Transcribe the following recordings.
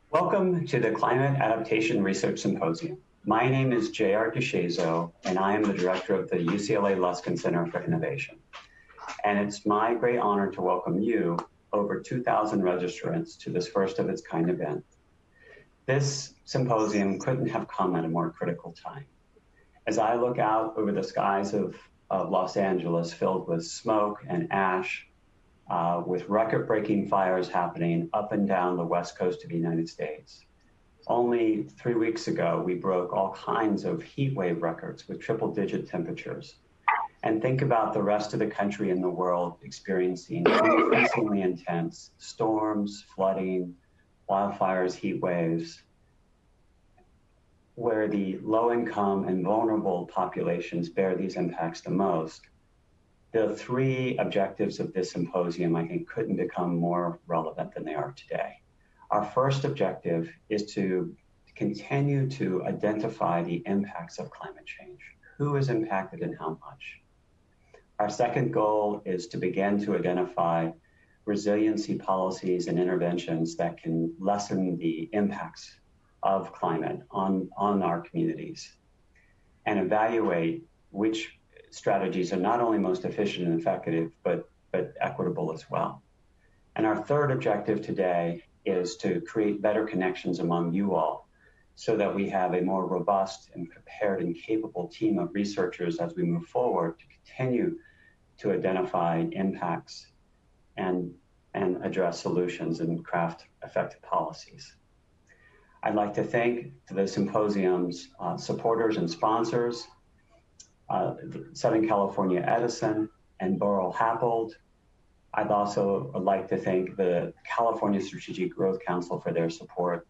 Welcome to the Climate Adaptation Research Symposium. My name is J.R. DeShazo, and I am the director of the UCLA Luskin Center for Innovation. And it's my great honor to welcome you, over 2,000 registrants, to this first of its kind event. This symposium couldn't have come at a more critical time. As I look out over the skies of Los Angeles filled with smoke and ash, with record-breaking fires happening up and down the west coast of the United States. Only 3 weeks ago, we broke all kinds of heat wave records with triple-digit temperatures. And think about the rest of the country and the world experiencing increasingly intense storms, flooding, wildfires, heat waves, where the low-income and vulnerable populations bear these impacts the most. The three objectives of this symposium, I think, couldn't become more relevant than they are today. Our first objective is to continue to identify the impacts of climate change. Who is impacted and how much? Our second goal is to begin to identify resiliency policies and interventions that can lessen the impacts of climate on our communities and evaluate which strategies are not only most efficient and effective, but equitable as well. And our third objective today is to create better connections among you all so that we have a more robust and prepared and capable team of researchers as we move forward to continue to identify impacts and address solutions and craft effective policies. I'd like to thank the symposium's supporters and sponsors, Southern California Edison and Burrell Happold. I'd also like to thank the California Strategic Growth Council for their support.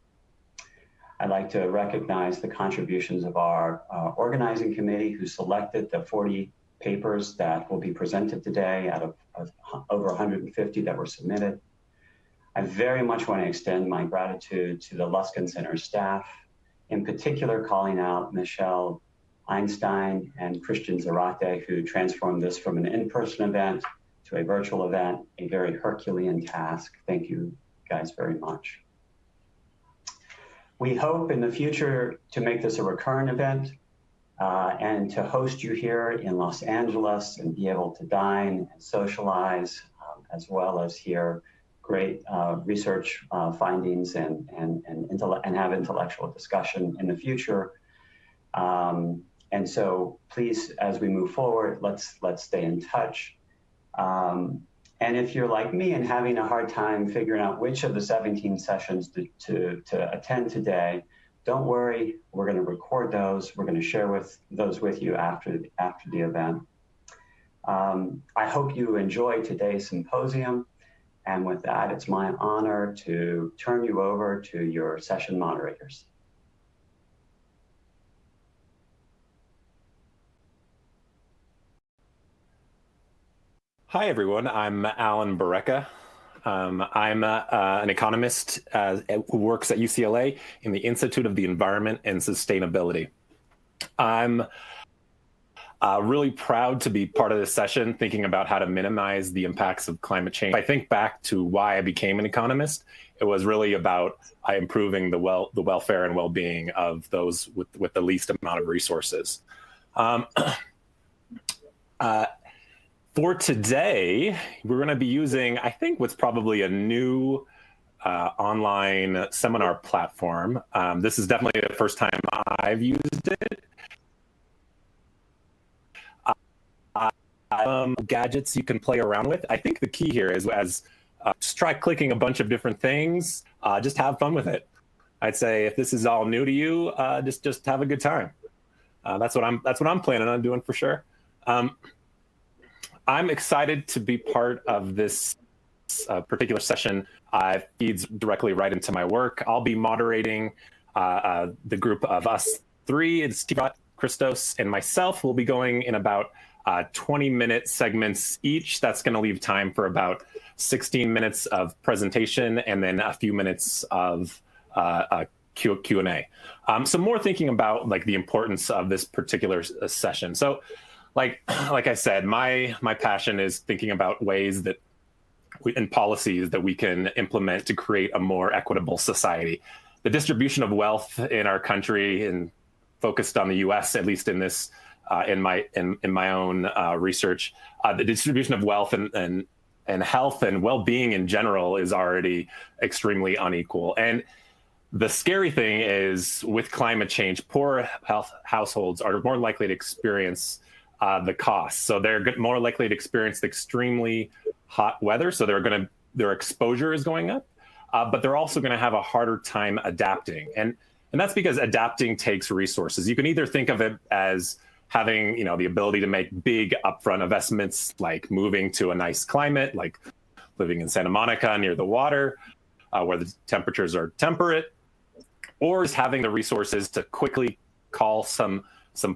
I'd like to recognize the contributions of our organizing committee who selected the 40 papers that will be presented today out of over 150 that were submitted. I very much want to extend my gratitude to the Luskin Center staff, in particular calling out Michelle Einstein and Christian Zarate, who transformed this from an in-person event to a virtual event, a very Herculean task. Thank you guys very much. We hope in the future to make this a recurrent event and to host you here in Los Angeles and be able to dine and socialize, as well as hear great research findings and have intellectual discussion in the future. And so please, as we move forward, let's stay in touch. And if you're like me and having a hard time figuring out which of the 17 sessions to attend today, don't worry, we're going to record those. We're going to share those with you after the event. I hope you enjoy today's symposium. And with that, it's my honor to turn you over to your session moderators. Hi, everyone. I'm Alan Barreca. I'm an economist who works at UCLA in the Institute of the Environment and Sustainability. I'm really proud to be part of this session, thinking about how to minimize the impacts of climate change. If I think back to why I became an economist, it was really about improving the welfare and well-being of those with the least amount of resources. For today, we're going to be using, I think, what's probably a new online seminar platform. This is definitely the first time I've used it. Gadgets you can play around with. I think the key here is just try clicking a bunch of different things. Just have fun with it. I'd say if this is all new to you, just have a good time. That's what I'm planning on doing for sure. I'm excited to be part of this particular session. It feeds directly right into my work. I'll be moderating the group of us three. It's Teevrat, Christos, and myself. We'll be going in about 20-minute segments each. That's going to leave time for about 16 minutes of presentation and then a few minutes of Q&A. So more thinking about like the importance of this particular session. So like I said, my passion is thinking about ways and policies that we can implement to create a more equitable society. the distribution of wealth in our country, and focused on the U.S., at least in this, in my own research, the distribution of wealth and health and well-being in general is already extremely unequal. And the scary thing is, with climate change, poor households are more likely to experience the costs. So they're more likely to experience the extremely hot weather. So their exposure is going up, but they're also going to have a harder time adapting. And that's because adapting takes resources. You can either think of it as having, the ability to make big upfront investments, like moving to a nice climate, like living in Santa Monica near the water, where the temperatures are temperate, or is having the resources to quickly call some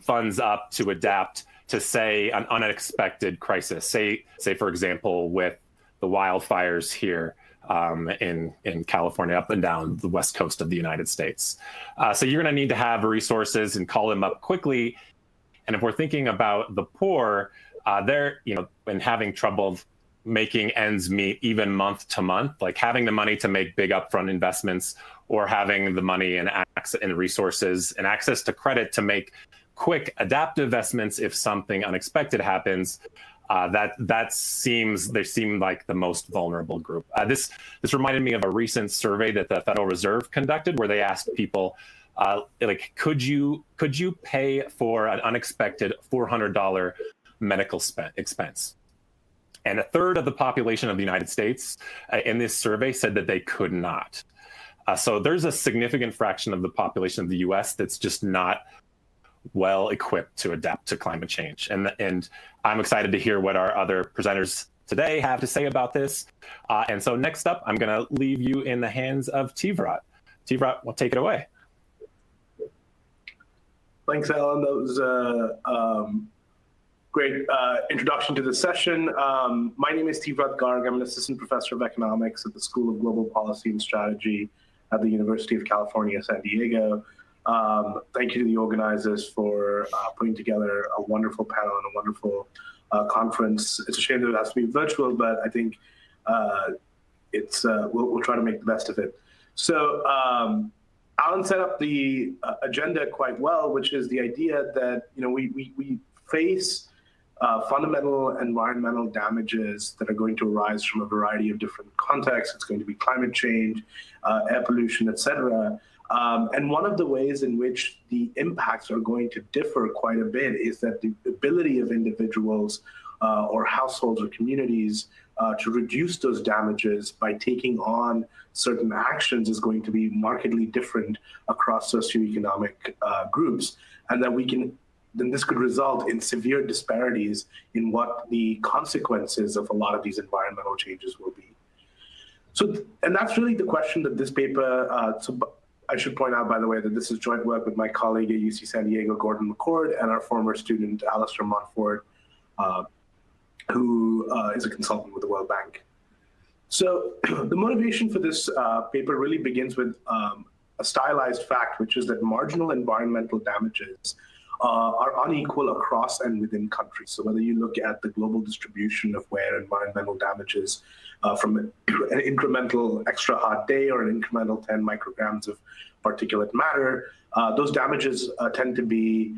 funds up to adapt to, say, an unexpected crisis. Say for example, with the wildfires here in California, up and down the west coast of the United States. So you're going to need to have resources and call them up quickly. And if we're thinking about the poor, they're and having trouble making ends meet even month to month, like having the money to make big upfront investments, or having the money and access and resources and access to credit to make quick adaptive investments if something unexpected happens. They seem like the most vulnerable group. This reminded me of a recent survey that the Federal Reserve conducted, where they asked people, could you pay for an unexpected $400 medical expense? And a third of the population of the United States in this survey said that they could not. So there's a significant fraction of the population of the U.S. that's just not well equipped to adapt to climate change. And I'm excited to hear what our other presenters today have to say about this. And so next up, I'm going to leave you in the hands of Teevrat. Teevrat, will take it away. Thanks, Alan. That was a great introduction to the session. My name is Teevrat Garg. I'm an assistant professor of economics at the School of Global Policy and Strategy at the University of California, San Diego. Thank you to the organizers for putting together a wonderful panel and a wonderful conference. It's a shame that it has to be virtual, but I think we'll try to make the best of it. So Alan set up the agenda quite well, which is the idea that we face fundamental environmental damages that are going to arise from a variety of different contexts. It's going to be climate change, air pollution, et cetera. And one of the ways in which the impacts are going to differ quite a bit is that the ability of individuals or households or communities to reduce those damages by taking on certain actions is going to be markedly different across socioeconomic groups, and that then this could result in severe disparities in what the consequences of a lot of these environmental changes will be. So, and that's really the question that this paper, I should point out, by the way, that this is joint work with my colleague at UC San Diego, Gordon McCord, and our former student, Alistair Montfort, who is a consultant with the World Bank. So the motivation for this paper really begins with a stylized fact, which is that marginal environmental damages are unequal across and within countries. So whether you look at the global distribution of where environmental damages from an incremental extra hot day or an incremental 10 micrograms of particulate matter, those damages tend to be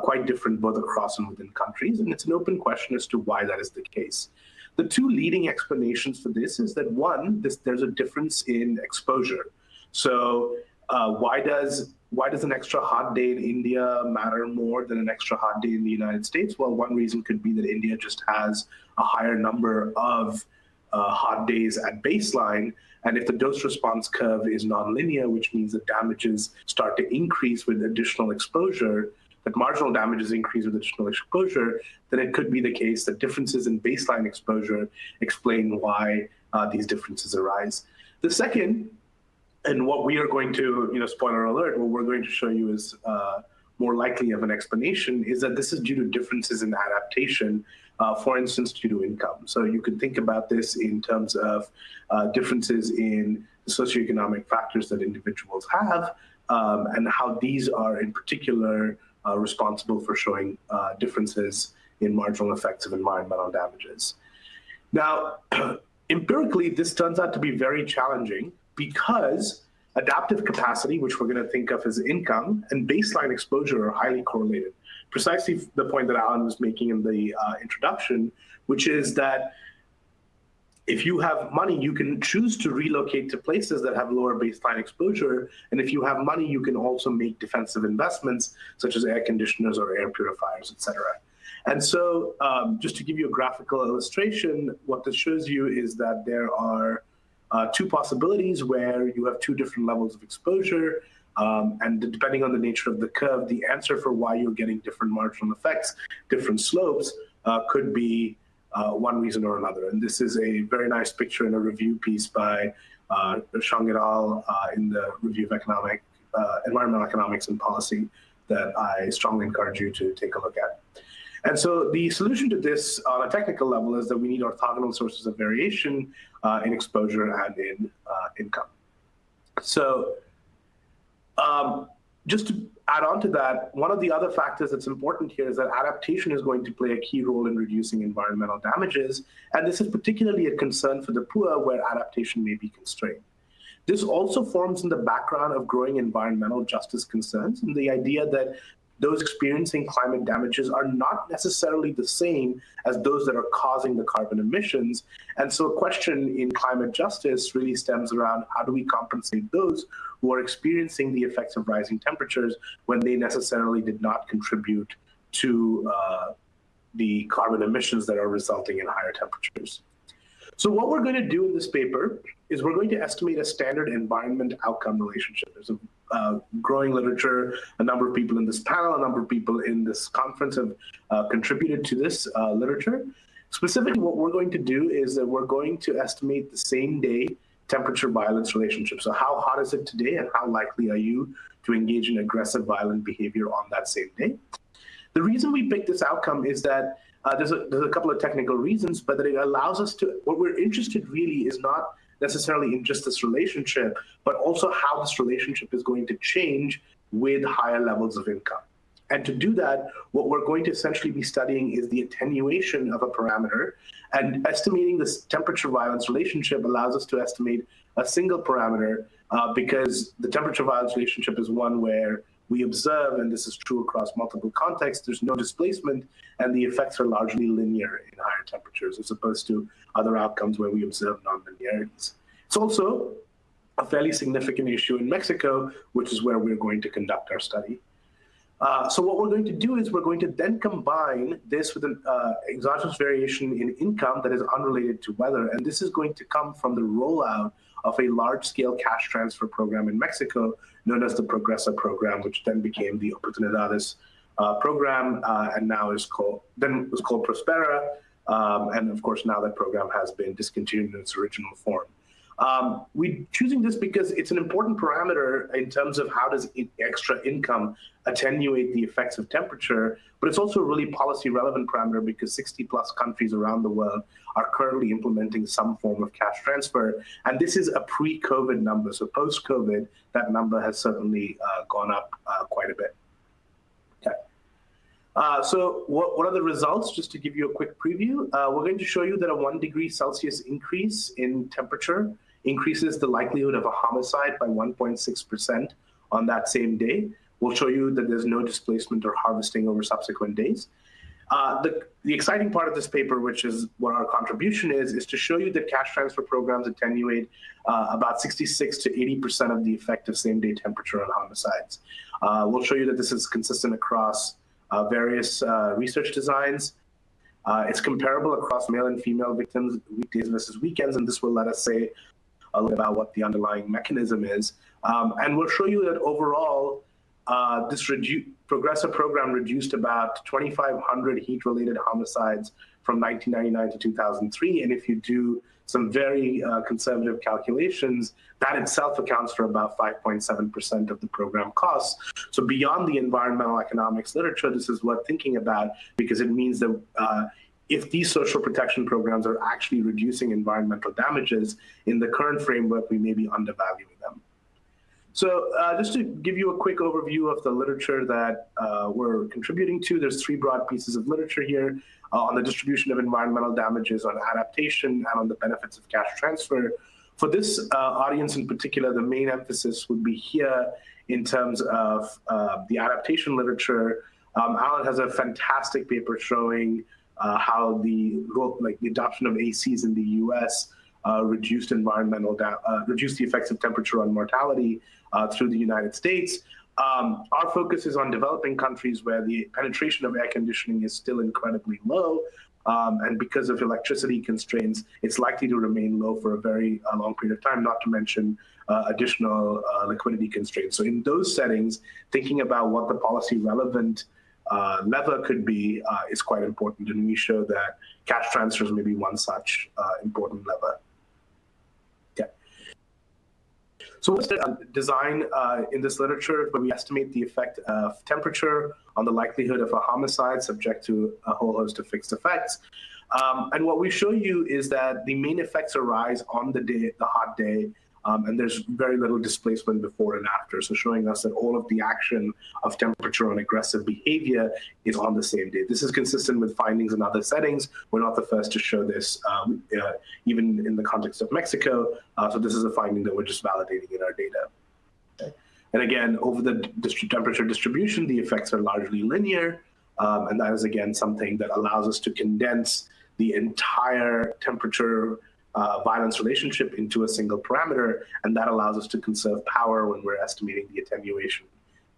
quite different both across and within countries. And it's an open question as to why that is the case. The two leading explanations for this is that one, there's a difference in exposure. So why does an extra hot day in India matter more than an extra hot day in the United States? Well, one reason could be that India just has a higher number of hot days at baseline. And if the dose response curve is nonlinear, which means that damages start to increase with additional exposure, that marginal damages increase with additional exposure, then it could be the case that differences in baseline exposure explain why these differences arise. The second, and what we are going to, spoiler alert, what we're going to show you is more likely of an explanation, is that this is due to differences in adaptation, for instance, due to income. So you can think about this in terms of differences in the socioeconomic factors that individuals have, and how these are in particular responsible for showing differences in marginal effects of environmental damages. Now, empirically, this turns out to be very challenging because adaptive capacity, which we're going to think of as income, and baseline exposure are highly correlated. Precisely the point that Alan was making in the introduction, which is that if you have money, you can choose to relocate to places that have lower baseline exposure. And if you have money, you can also make defensive investments, such as air conditioners or air purifiers, et cetera. And so just to give you a graphical illustration, what this shows you is that there are two possibilities where you have two different levels of exposure. And depending on the nature of the curve, the answer for why you're getting different marginal effects, different slopes, could be one reason or another. And this is a very nice picture in a review piece by Shang et al. In the Review of Environmental Economics and Policy that I strongly encourage you to take a look at. And so the solution to this on a technical level is that we need orthogonal sources of variation in exposure and in income. So just to add on to that, one of the other factors that's important here is that adaptation is going to play a key role in reducing environmental damages. And this is particularly a concern for the poor where adaptation may be constrained. This also forms in the background of growing environmental justice concerns and the idea that those experiencing climate damages are not necessarily the same as those that are causing the carbon emissions. And so a question in climate justice really stems around how do we compensate those who are experiencing the effects of rising temperatures when they necessarily did not contribute to the carbon emissions that are resulting in higher temperatures. So what we're going to do in this paper is we're going to estimate a standard environment outcome relationship. There's a growing literature, a number of people in this panel, a number of people in this conference have contributed to this literature. Specifically, what we're going to do is that we're going to estimate the same day temperature violence relationship. So how hot is it today and how likely are you to engage in aggressive violent behavior on that same day? The reason we picked this outcome is that there's a couple of technical reasons, but that it allows us to, what we're interested really is not necessarily in just this relationship, but also how this relationship is going to change with higher levels of income. And to do that, what we're going to essentially be studying is the attenuation of a parameter, and estimating this temperature violence relationship allows us to estimate a single parameter because the temperature violence relationship is one where we observe, and this is true across multiple contexts, there's no displacement, and the effects are largely linear in higher temperatures, as opposed to other outcomes where we observe nonlinearities. It's also a fairly significant issue in Mexico, which is where we're going to conduct our study. So what we're going to do is we're going to then combine this with an exogenous variation in income that is unrelated to weather, and this is going to come from the rollout of a large-scale cash transfer program in Mexico known as the Progresa program, which then became the Oportunidades program, and now was called Prospera, and of course now that program has been discontinued in its original form. We're choosing this because it's an important parameter in terms of how does extra income attenuate the effects of temperature, but it's also a really policy relevant parameter because 60+ countries around the world are currently implementing some form of cash transfer. And this is a pre-COVID number. So post-COVID, that number has certainly gone up quite a bit. Okay. So what are the results? Just to give you a quick preview, we're going to show you that a 1 degree Celsius increase in temperature increases the likelihood of a homicide by 1.6% on that same day. We'll show you that there's no displacement or harvesting over subsequent days. The exciting part of this paper, which is what our contribution is to show you that cash transfer programs attenuate about 66 to 80% of the effect of same-day temperature on homicides. We'll show you that this is consistent across various research designs. It's comparable across male and female victims, weekdays versus weekends, and this will let us say a little about what the underlying mechanism is. And we'll show you that overall, this Progresa program reduced about 2,500 heat-related homicides from 1999 to 2003. And if you do some very conservative calculations, that itself accounts for about 5.7% of the program costs. So beyond the environmental economics literature, this is worth thinking about because it means that if these social protection programs are actually reducing environmental damages in the current framework, we may be undervaluing them. So just to give you a quick overview of the literature that we're contributing to, there's 3 broad pieces of literature here on the distribution of environmental damages, on adaptation, and on the benefits of cash transfer. For this audience in particular, the main emphasis would be here in terms of the adaptation literature. Alan has a fantastic paper showing how the adoption of ACs in the US reduced the effects of temperature on mortality through the United States. Our focus is on developing countries where the penetration of air conditioning is still incredibly low. And because of electricity constraints, it's likely to remain low for a very long period of time, not to mention additional liquidity constraints. So in those settings, thinking about what the policy relevant lever could be is quite important. And we show that cash transfers may be one such important lever. Yeah. So what's the design in this literature where we estimate the effect of temperature on the likelihood of a homicide subject to a whole host of fixed effects. And what we show you is that the main effects arise on the hot day, and there's very little displacement before and after. So showing us that all of the action of temperature on aggressive behavior is on the same day. This is consistent with findings in other settings. We're not the first to show this, even in the context of Mexico. So this is a finding that we're just validating in our data. Okay. And again, over the temperature distribution, the effects are largely linear. And that is, again, something that allows us to condense the entire temperature violence relationship into a single parameter, and that allows us to conserve power when we're estimating the attenuation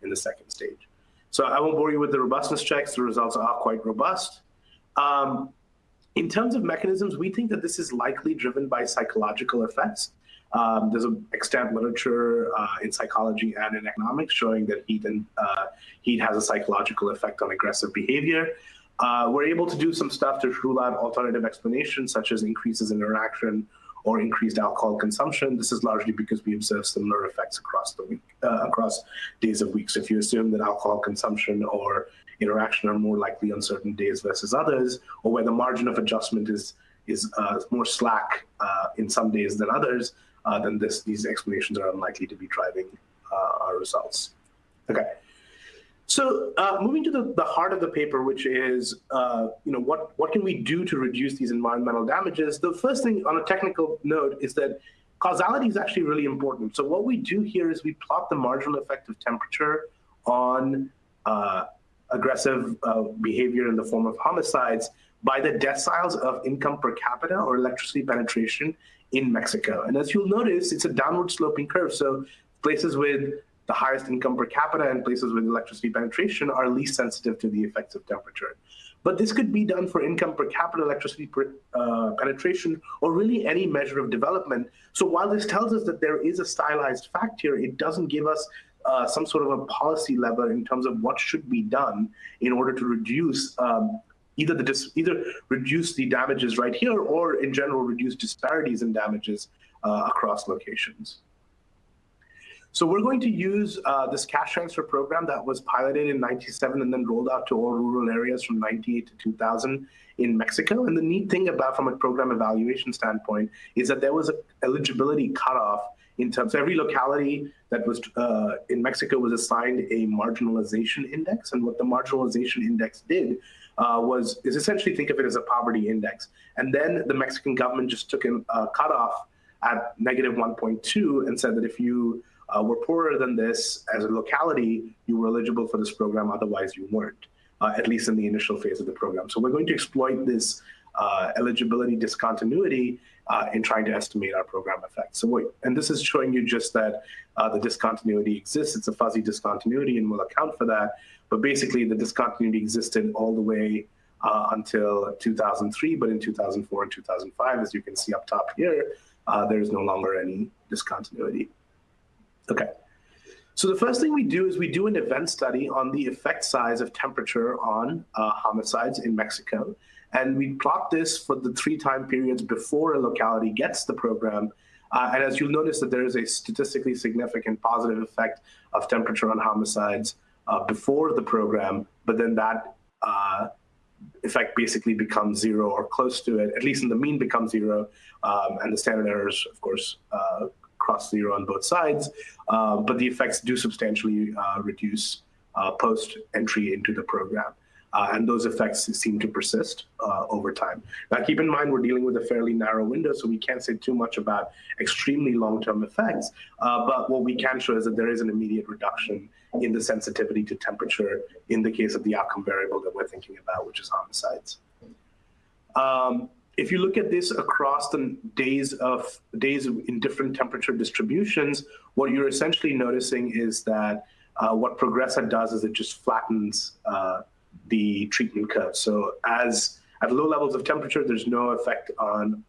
in the second stage. So I won't bore you with the robustness checks. The results are quite robust. In terms of mechanisms, we think that this is likely driven by psychological effects. There's an extant literature in psychology and in economics showing that heat has a psychological effect on aggressive behavior. We're able to do some stuff to rule out alternative explanations, such as increases in interaction or increased alcohol consumption. This is largely because we observe similar effects across the week, across days of week. So if you assume that alcohol consumption or interaction are more likely on certain days versus others, or where the margin of adjustment is more slack in some days than others, then these explanations are unlikely to be driving our results. Okay. So moving to the heart of the paper, which is, what can we do to reduce these environmental damages? The first thing on a technical note is that causality is actually really important. So what we do here is we plot the marginal effect of temperature on aggressive behavior in the form of homicides by the deciles of income per capita or electricity penetration in Mexico. And as you'll notice, it's a downward sloping curve. So places with the highest income per capita and places with electricity penetration are least sensitive to the effects of temperature. But this could be done for income per capita, electricity penetration, or really any measure of development. So while this tells us that there is a stylized fact here, it doesn't give us some sort of a policy lever in terms of what should be done in order to reduce either reduce the damages right here, or in general reduce disparities in damages across locations. So we're going to use this cash transfer program that was piloted in '97 and then rolled out to all rural areas from '98 to 2000 in Mexico. And the neat thing from a program evaluation standpoint is that there was an eligibility cutoff in terms of every locality that was in Mexico was assigned a marginalization index. And what the marginalization index did is essentially think of it as a poverty index. And then the Mexican government just took a cutoff at -1.2 and said that if you were poorer than this as a locality, you were eligible for this program, otherwise you weren't, at least in the initial phase of the program. So we're going to exploit this eligibility discontinuity in trying to estimate our program effect. And this is showing you just that the discontinuity exists. It's a fuzzy discontinuity, and we'll account for that. But basically, the discontinuity existed all the way until 2003, but in 2004 and 2005, as you can see up top here, there is no longer any discontinuity. Okay, so the first thing we do is we do an event study on the effect size of temperature on homicides in Mexico. And we plot this for the 3 time periods before a locality gets the program. And as you'll notice that there is a statistically significant positive effect of temperature on homicides before the program, but then that effect basically becomes 0 or close to it, at least in the mean becomes 0. And the standard errors, of course, cross 0 on both sides, but the effects do substantially reduce post-entry into the program. And those effects seem to persist over time. Now, keep in mind, we're dealing with a fairly narrow window, so we can't say too much about extremely long-term effects. But what we can show is that there is an immediate reduction in the sensitivity to temperature in the case of the outcome variable that we're thinking about, which is homicides. If you look at this across the days in different temperature distributions, what you're essentially noticing is that what Progressa does is it just flattens the treatment curve. So at low levels of temperature, there's no effect on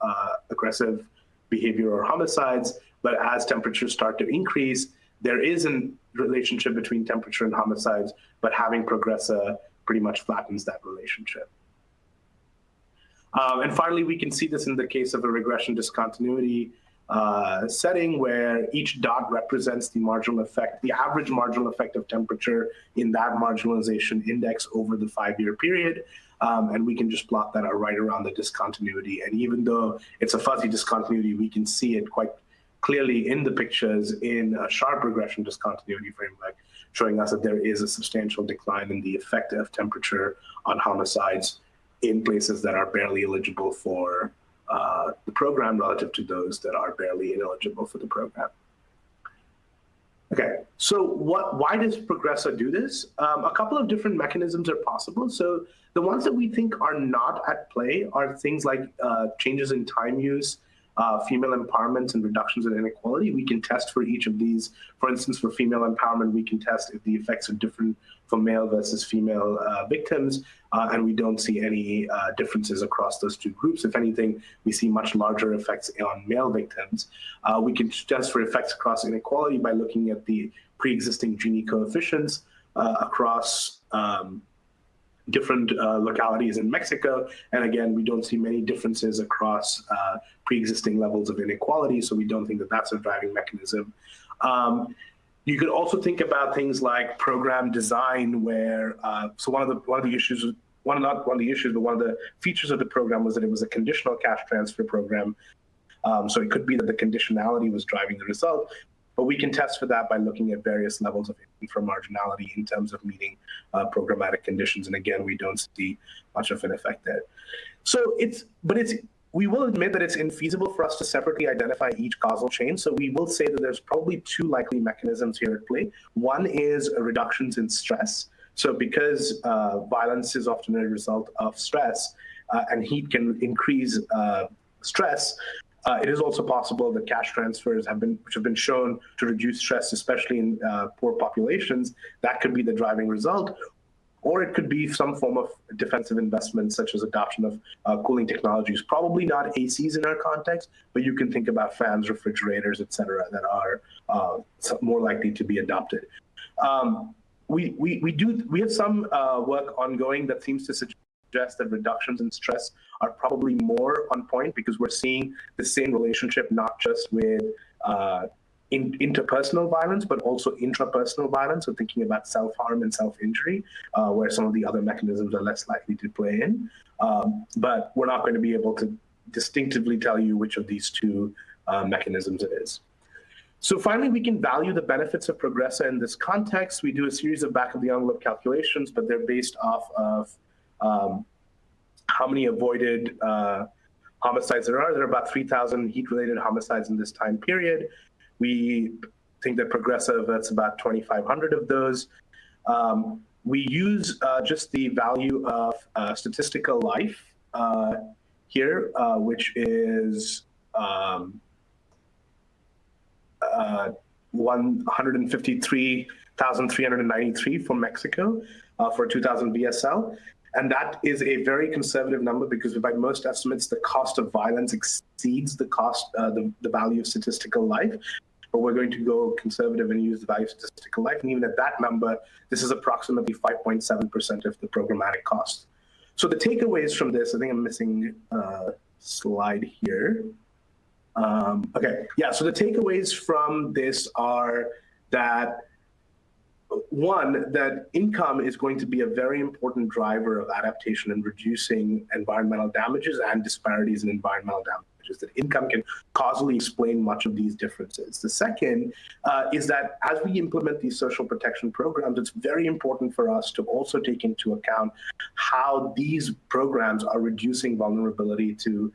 aggressive behavior or homicides, but as temperatures start to increase, there is a relationship between temperature and homicides, but having Progressa pretty much flattens that relationship. And finally, we can see this in the case of a regression discontinuity setting where each dot represents the marginal effect, the average marginal effect of temperature in that marginalization index over the 5-year period. And we can just plot that out right around the discontinuity. And even though it's a fuzzy discontinuity, we can see it quite clearly in the pictures in a sharp regression discontinuity framework, showing us that there is a substantial decline in the effect of temperature on homicides in places that are barely eligible for the program relative to those that are barely ineligible for the program. Okay, so why does Progressa do this? A couple of different mechanisms are possible. So the ones that we think are not at play are things like changes in time use, female empowerment, and reductions in inequality. We can test for each of these. For instance, for female empowerment, we can test if the effects are different for male versus female victims, and we don't see any differences across those two groups. If anything, we see much larger effects on male victims. We can test for effects across inequality by looking at the pre-existing Gini coefficients across different localities in Mexico. And again, we don't see many differences across pre-existing levels of inequality, so we don't think that that's a driving mechanism. You could also think about things like program design, where so one of the features of the program was that it was a conditional cash transfer program. So it could be that the conditionality was driving the result, but we can test for that by looking at various levels of inframarginality in terms of meeting programmatic conditions. And again, we don't see much of an effect there. So we will admit that it's infeasible for us to separately identify each causal chain. So we will say that there's probably two likely mechanisms here at play. One is reductions in stress. So because violence is often a result of stress, and heat can increase stress, it is also possible that cash transfers which have been shown to reduce stress, especially in poor populations. That could be the driving result. Or it could be some form of defensive investment, such as adoption of cooling technologies. Probably not ACs in our context, but you can think about fans, refrigerators, et cetera, that are more likely to be adopted. We have some work ongoing that seems to suggest that reductions in stress are probably more on point, because we're seeing the same relationship not just with interpersonal violence, but also intrapersonal violence. So thinking about self-harm and self-injury, where some of the other mechanisms are less likely to play in. But we're not going to be able to distinctively tell you which of these two mechanisms it is. So finally, we can value the benefits of Progressa in this context. We do a series of back-of-the-envelope calculations, but they're based off of how many avoided homicides there are. There are about 3,000 heat-related homicides in this time period. We think that Progressa averts about 2,500 of those. We use just the value of statistical life here, which is 153,393 for Mexico for 2,000 BSL. And that is a very conservative number, because by most estimates, the cost of violence exceeds the cost, the value of statistical life. But we're going to go conservative and use the value of statistical life. And even at that number, this is approximately 5.7% of the programmatic cost. So the takeaways from this, I think I'm missing a slide here. Okay, yeah, so the takeaways from this are that one, that income is going to be a very important driver of adaptation and reducing environmental damages and disparities in environmental damages, that income can causally explain much of these differences. The second is that as we implement these social protection programs, it's very important for us to also take into account how these programs are reducing vulnerability to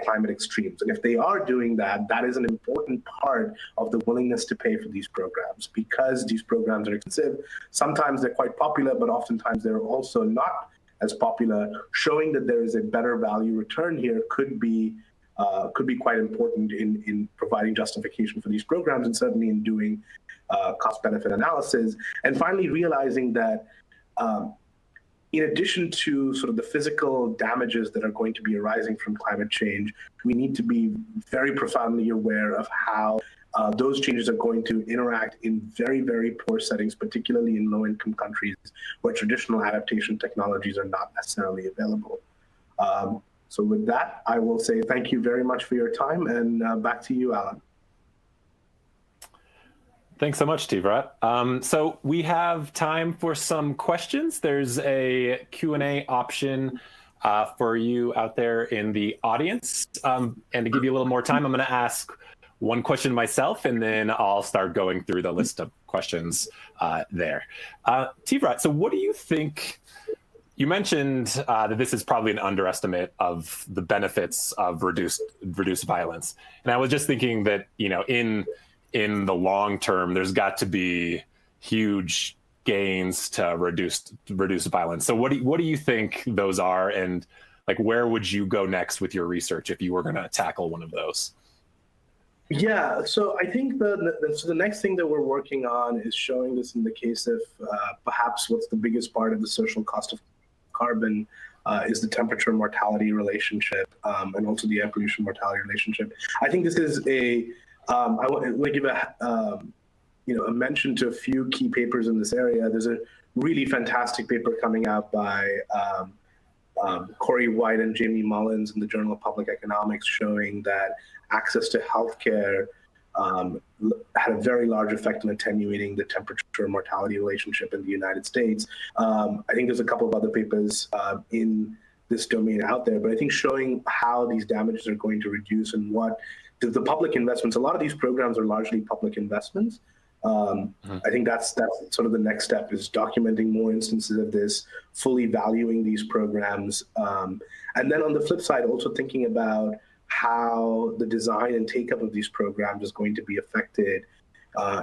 climate extremes. And if they are doing that, that is an important part of the willingness to pay for these programs. Because these programs are expensive, sometimes they're quite popular, but oftentimes they're also not as popular. Showing that there is a better value return here could be quite important in providing justification for these programs, and certainly in doing cost-benefit analysis. And finally, realizing that in addition to sort of the physical damages that are going to be arising from climate change, we need to be very profoundly aware of how those changes are going to interact in very, very poor settings, particularly in low-income countries where traditional adaptation technologies are not necessarily available. So with that, I will say thank you very much for your time, and back to you, Alan. Thanks so much, Teevrat. So we have time for some questions. There's a Q&A option for you out there in the audience. And to give you a little more time, I'm going to ask one question myself, and then I'll start going through the list of questions there. Teevrat, so what do you think? You mentioned that this is probably an underestimate of the benefits of reduced violence. And I was just thinking that, you know, in the long term, there's got to be huge gains to reduce violence. So what do you think those are, and like where would you go next with your research if you were going to tackle one of those? Yeah, so I think the next thing that we're working on is showing this in the case of perhaps what's the biggest part of the social cost of carbon is the temperature mortality relationship, and also the air pollution mortality relationship. I think this is I want to give a mention to a few key papers in this area. There's a really fantastic paper coming out by Corey White and Jamie Mullins in the Journal of Public Economics, showing that access to healthcare had a very large effect in attenuating the temperature mortality relationship in the United States. I think there's a couple of other papers in this domain out there, but I think showing how these damages are going to reduce and what the public investments, a lot of these programs are largely public investments. I think that's sort of the next step, is documenting more instances of this, fully valuing these programs. And then on the flip side, also thinking about how the design and take-up of these programs is going to be affected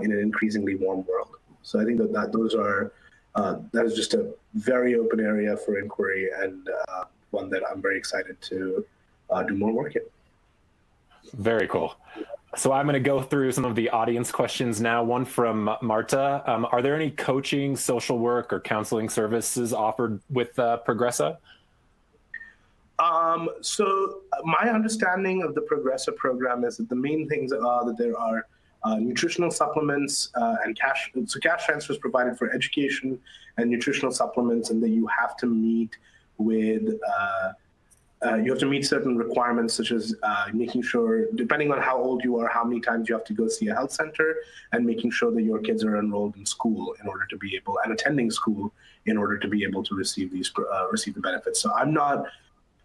in an increasingly warm world. So I think that is just a very open area for inquiry, and one that I'm very excited to do more work in. Very cool. So I'm going to go through some of the audience questions now. One from Marta. Are there any coaching, social work, or counseling services offered with Progressa? So my understanding of the Progressa program is that the main things are that there are nutritional supplements and cash. So cash transfers provided for education and nutritional supplements, and that you have to meet with certain requirements, such as making sure, depending on how old you are, how many times you have to go see a health center, and making sure that your kids are enrolled in school in order to be able, and attending school in order to be able to receive the benefits. So I'm not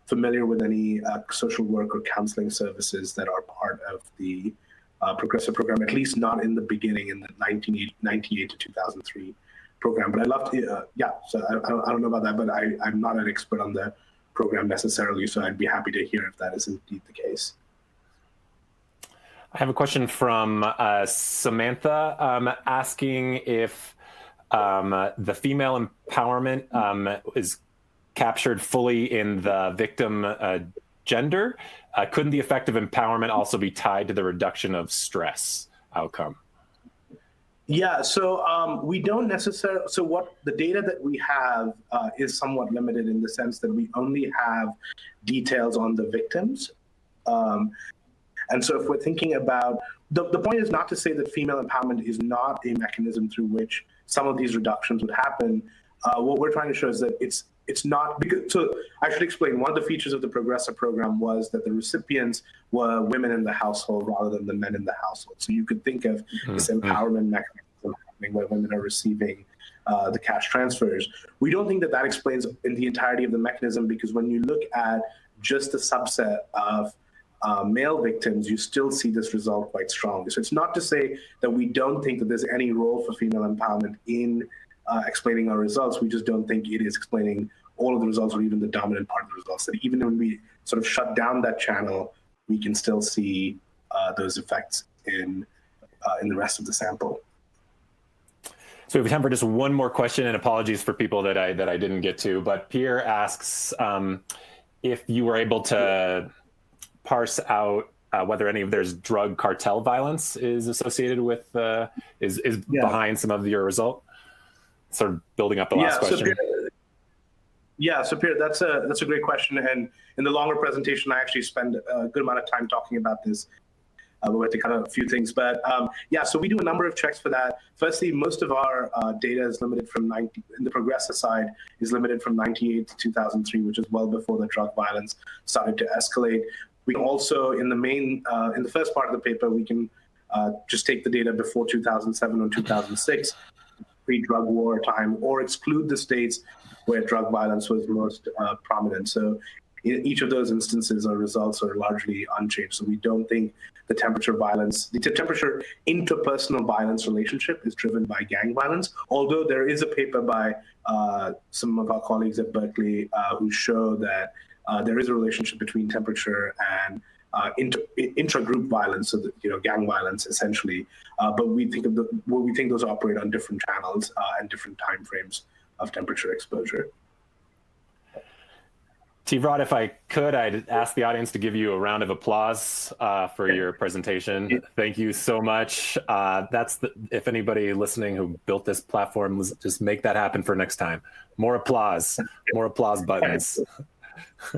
familiar with any social work or counseling services that are part of the Progressive program, at least not in the beginning, in the 1998 to 2003 program. But I'd love to, so I don't know about that, but I'm not an expert on the program necessarily, so I'd be happy to hear if that is indeed the case. I have a question from Samantha asking if the female empowerment is captured fully in the victim gender. Couldn't the effect of empowerment also be tied to the reduction of stress outcome? Yeah, so we don't necessarily, so what the data that we have is somewhat limited in the sense that we only have details on the victims. And so if we're thinking about, the point is not to say that female empowerment is not a mechanism through which some of these reductions would happen. What we're trying to show is that it's not, because, so I should explain, one of the features of the Progressive program was that the recipients were women in the household rather than the men in the household. So you could think of this empowerment mechanism happening where women are receiving the cash transfers. We don't think that that explains in the entirety of the mechanism, because when you look at just the subset of male victims, you still see this result quite strongly. So it's not to say that we don't think that there's any role for female empowerment in explaining our results. We just don't think it is explaining all of the results or even the dominant part of the results. That even when we sort of shut down that channel, we can still see those effects in the rest of the sample. So we have time for just one more question, and apologies for people that I didn't get to. But Pierre asks if you were able to parse out whether any of there's drug cartel violence is associated with is behind some of your result. Sort of building up the last question. So Pierre, that's a great question. And in the longer presentation, I actually spend a good amount of time talking about this. We'll have to cut out a few things, but so we do a number of checks for that. Firstly, most of our data is limited from in the progressor side is limited from 98 to 2003, which is well before the drug violence started to escalate. We also, in the first part of the paper, we can just take the data before 2007 or 2006, pre-drug war time, or exclude the states where drug violence was most prominent. So in each of those instances, our results are largely unchanged. So we don't think the temperature interpersonal violence relationship is driven by gang violence, although there is a paper by some of our colleagues at Berkeley who show that there is a relationship between temperature and intra-group violence, so that, gang violence essentially. But we think those operate on different channels and different timeframes of temperature exposure. Teevrat, if I could, I'd ask the audience to give you a round of applause for your presentation. Thank you so much. If anybody listening who built this platform, just make that happen for next time. More applause buttons.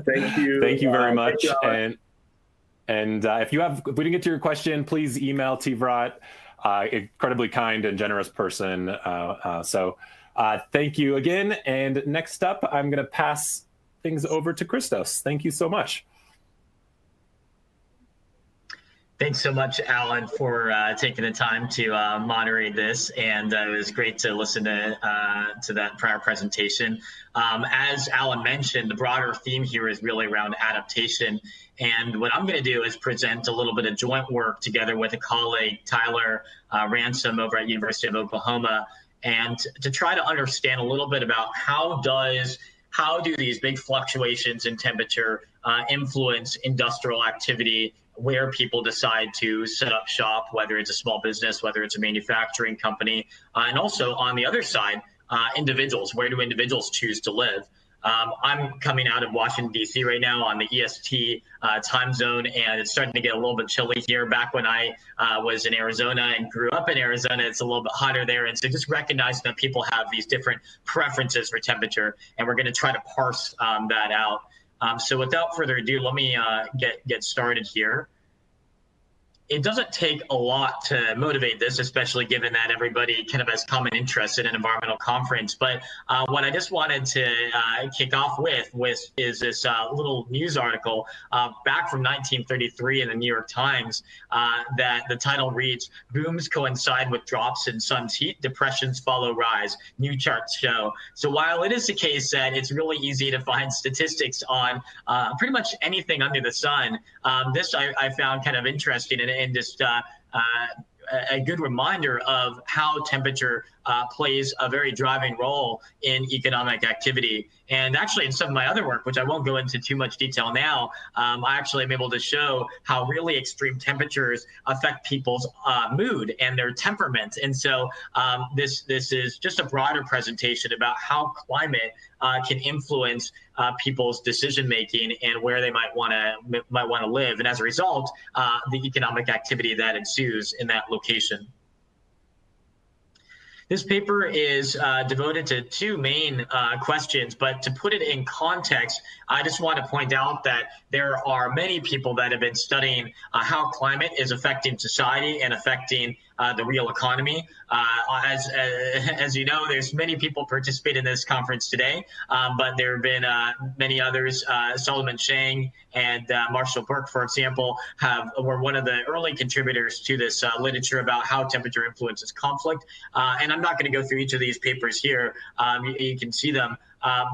Thank you. Thank you very much. And if we didn't get to your question, please email Teevrat, incredibly kind and generous person. So thank you again. And next up, I'm going to pass things over to Christos. Thank you so much. Thanks so much, Alan, for taking the time to moderate this, and it was great to listen to that prior presentation. As Alan mentioned, the broader theme here is really around adaptation, and what I'm going to do is present a little bit of joint work together with a colleague, Tyler Ransom, over at University of Oklahoma, and to try to understand a little bit about how do these big fluctuations in temperature influence industrial activity, where people decide to set up shop, whether it's a small business, whether it's a manufacturing company, and also on the other side, individuals. Where do individuals choose to live? I'm coming out of Washington, D.C. right now on the EST time zone, and it's starting to get a little bit chilly here. Back when I was in Arizona and grew up in Arizona, it's a little bit hotter there. And so just recognizing that people have these different preferences for temperature, and we're going to try to parse that out. So without further ado, let me get started here. It doesn't take a lot to motivate this, especially given that everybody kind of has common interest in an environmental conference. But what I just wanted to kick off with is this little news article back from 1933 in the New York Times that the title reads, "Booms coincide with drops in sun's heat, depressions follow rise, new charts show." So while it is the case that it's really easy to find statistics on pretty much anything under the sun, this I found kind of interesting and just a good reminder of how temperature plays a very driving role in economic activity. And actually in some of my other work, which I won't go into too much detail now, I actually am able to show how really extreme temperatures affect people's mood and their temperament. And so this is just a broader presentation about how climate can influence people's decision-making and where they might want to live. And as a result, the economic activity that ensues in that location. This paper is devoted to two main questions, but to put it in context, I just want to point out that there are many people that have been studying how climate is affecting society and affecting the real economy. As you know, there's many people participate in this conference today, but there have been many others. Solomon Chang and Marshall Burke, for example, were one of the early contributors to this literature about how temperature influences conflict. And I'm not going to go through each of these papers here. You can see them.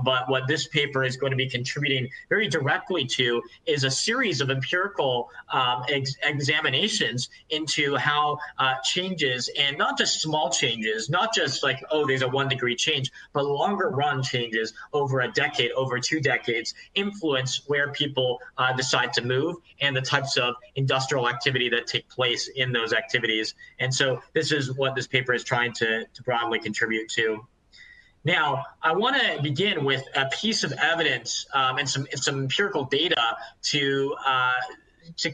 But what this paper is going to be contributing very directly to is a series of empirical examinations into how changes, and not just small changes, not just like, oh, there's a 1 degree change, but longer run changes over a decade, over 2 decades, influence where people decide to move and the types of industrial activity that take place in those activities. And so this is what this paper is trying to broadly contribute to. Now, I want to begin with a piece of evidence and some empirical data to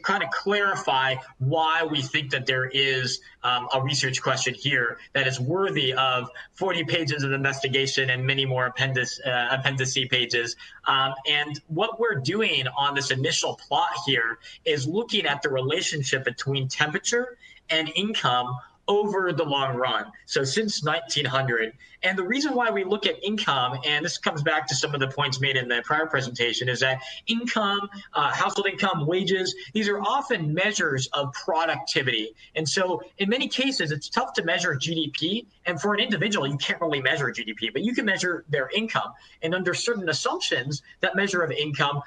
kind of clarify why we think that there is a research question here that is worthy of 40 pages of investigation and many more appendice pages. And what we're doing on this initial plot here is looking at the relationship between temperature and income over the long run. So since 1900. And the reason why we look at income, and this comes back to some of the points made in the prior presentation, is that income, household income, wages, these are often measures of productivity. And so in many cases, it's tough to measure GDP. And for an individual, you can't really measure GDP, but you can measure their income. And under certain assumptions, that measure of income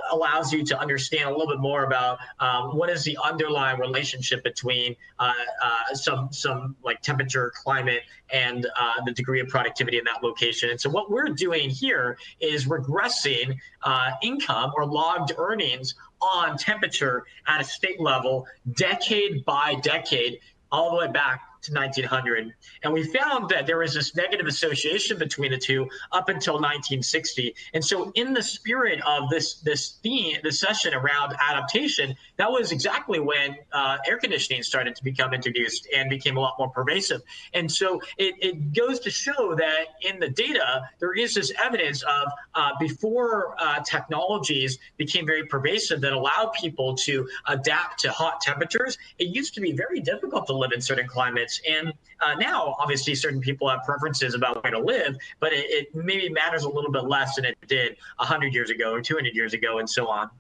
allows you to understand a little bit more about what is the underlying relationship between some like temperature, climate, and the degree of productivity in that location. And so what we're doing here is regressing income or logged earnings on temperature at a state level, decade by decade, all the way back to 1900. And we found that there was this negative association between the two up until 1960. And so in the spirit of this theme, this session around adaptation, that was exactly when air conditioning started to become introduced and became a lot more pervasive. And so it goes to show that in the data, there is this evidence of before technologies became very pervasive that allowed people to adapt to hot temperatures, it used to be very difficult to live in certain climates. And now, obviously, certain people have preferences about where to live, but it maybe matters a little bit less than it did 100 years ago or 200 years ago and so on.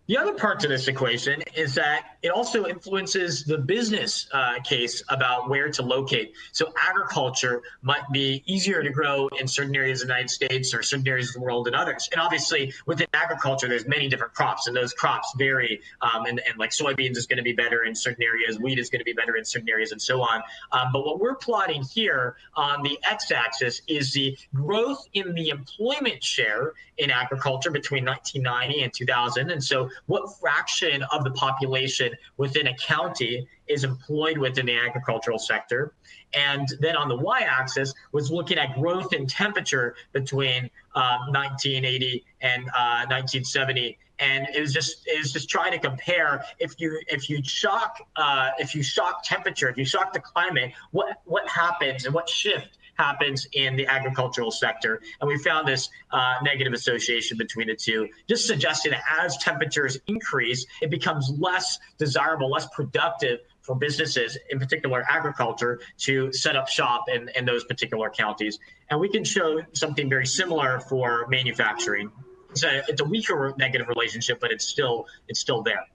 The other part to this equation is that it also influences the business case about where to locate. So agriculture might be easier to grow in certain areas of the United States or certain areas of the world than others. And obviously within agriculture, there's many different crops, and those crops vary. And like soybeans is going to be better in certain areas, wheat is going to be better in certain areas, and so on. But what we're plotting here on the x-axis is the growth in the employment share in agriculture between 1990 and 2000. And so what fraction of the population within a county is employed within the agricultural sector. And then on the y-axis was looking at growth in temperature between 1980 and 1970. And it was just trying to compare if you shock temperature, if you shock the climate, what happens and what shift happens in the agricultural sector. And we found this negative association between the two, just suggesting that as temperatures increase, it becomes less desirable, less productive for businesses, in particular agriculture, to set up shop in those particular counties. And we can show something very similar for manufacturing. It's a weaker negative relationship, but it's still there.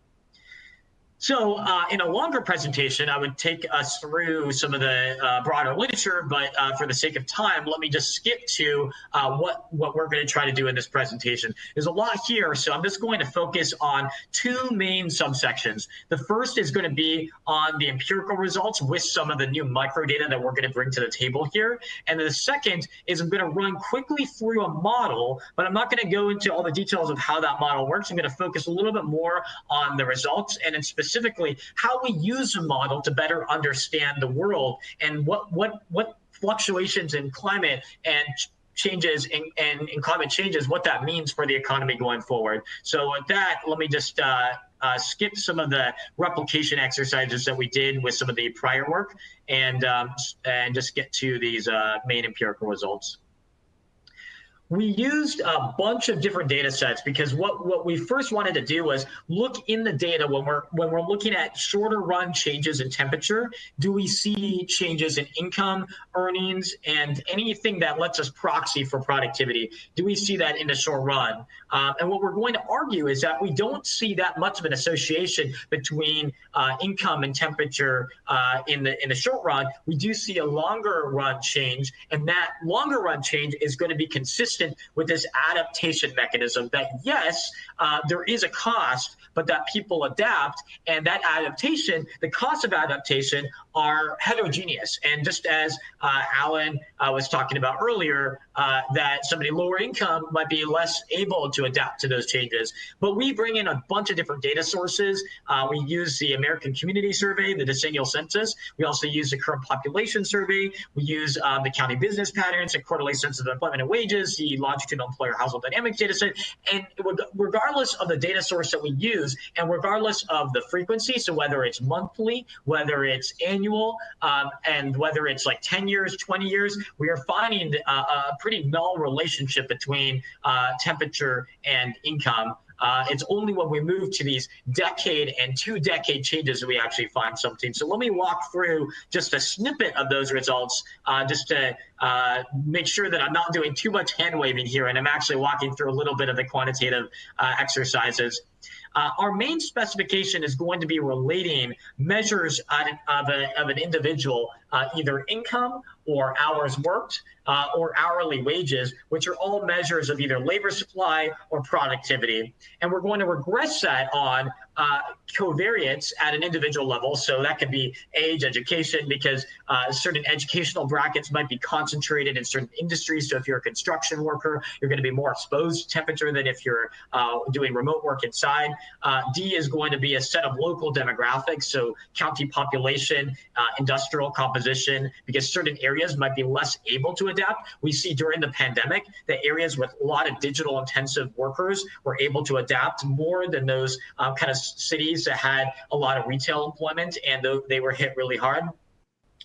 So in a longer presentation, I would take us through some of the broader literature, but for the sake of time, let me just skip to what we're going to try to do in this presentation. There's a lot here, so I'm just going to focus on two main subsections. The first is going to be on the empirical results with some of the new micro data that we're going to bring to the table here. And the second is I'm going to run quickly through a model, but I'm not going to go into all the details of how that model works. I'm going to focus a little bit more on the results and in specifically how we use a model to better understand the world and what fluctuations in climate and changes in climate changes, what that means for the economy going forward. So with that, let me just skip some of the replication exercises that we did with some of the prior work and just get to these main empirical results. We used a bunch of different data sets because what we first wanted to do was look in the data when we're looking at shorter run changes in temperature. Do we see changes in income, earnings, and anything that lets us proxy for productivity? Do we see that in the short run? And what we're going to argue is that we don't see that much of an association between income and temperature in the short run. We do see a longer run change, and that longer run change is going to be consistent with this adaptation mechanism that, yes, there is a cost, but that people adapt, and that adaptation, the cost of adaptation, are heterogeneous. And just as Alan was talking about earlier, that somebody lower income might be less able to adapt to those changes. But we bring in a bunch of different data sources. We use the American Community Survey, the decennial census. We also use the current population survey. We use the county business patterns and quarterly census of employment and wages, the longitudinal employer household dynamics data set. And regardless of the data source that we use, and regardless of the frequency, so whether it's monthly, whether it's annual, and whether it's like 10 years, 20 years, we are finding a pretty null relationship between temperature and income. It's only when we move to these decade and 2-decade changes that we actually find something. So let me walk through just a snippet of those results just to make sure that I'm not doing too much hand waving here, and I'm actually walking through a little bit of the quantitative exercises. Our main specification is going to be relating measures of an individual, either income or hours worked or hourly wages, which are all measures of either labor supply or productivity. And we're going to regress that on covariates at an individual level. So that could be age, education, because certain educational brackets might be concentrated in certain industries. So if you're a construction worker, you're going to be more exposed to temperature than if you're doing remote work inside. D is going to be a set of local demographics, so county population, industrial composition, because certain areas might be less able to adapt. We see during the pandemic that areas with a lot of digital intensive workers were able to adapt more than those kind of cities that had a lot of retail employment, and they were hit really hard.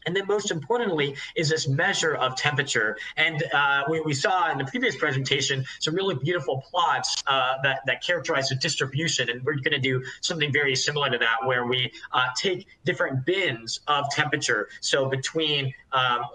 And then most importantly is this measure of temperature. And we saw in the previous presentation some really beautiful plots that characterize the distribution. And we're going to do something very similar to that, where we take different bins of temperature. So between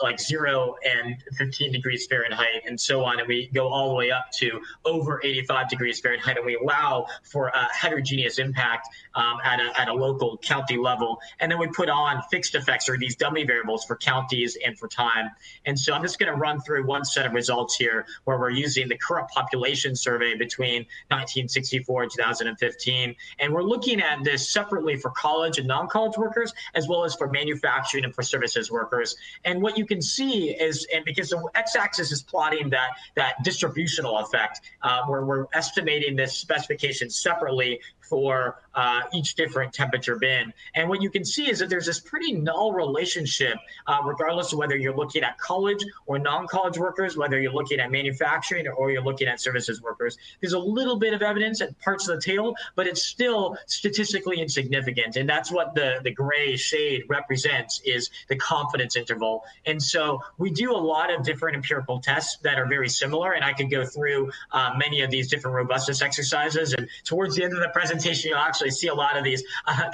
like 0 and 15 degrees Fahrenheit and so on. And we go all the way up to over 85 degrees Fahrenheit. And we allow for a heterogeneous impact at a local county level. And then we put on fixed effects, or these dummy variables, for counties and for time. And so I'm just going to run through one set of results here where we're using the current population survey between 1964 and 2015. And we're looking at this separately for college and non-college workers, as well as for manufacturing and for services workers. And what you can see is, and because the x-axis is plotting that distributional effect, where we're estimating this specification separately for each different temperature bin. And what you can see is that there's this pretty null relationship, regardless of whether you're looking at college or non-college workers, whether you're looking at manufacturing or you're looking at services workers. There's a little bit of evidence at parts of the tail, but it's still statistically insignificant. And that's what the gray shade represents, is the confidence interval. And so we do a lot of different empirical tests that are very similar. And I could go through many of these different robustness exercises. And towards the end of the presentation, you'll actually see a lot of these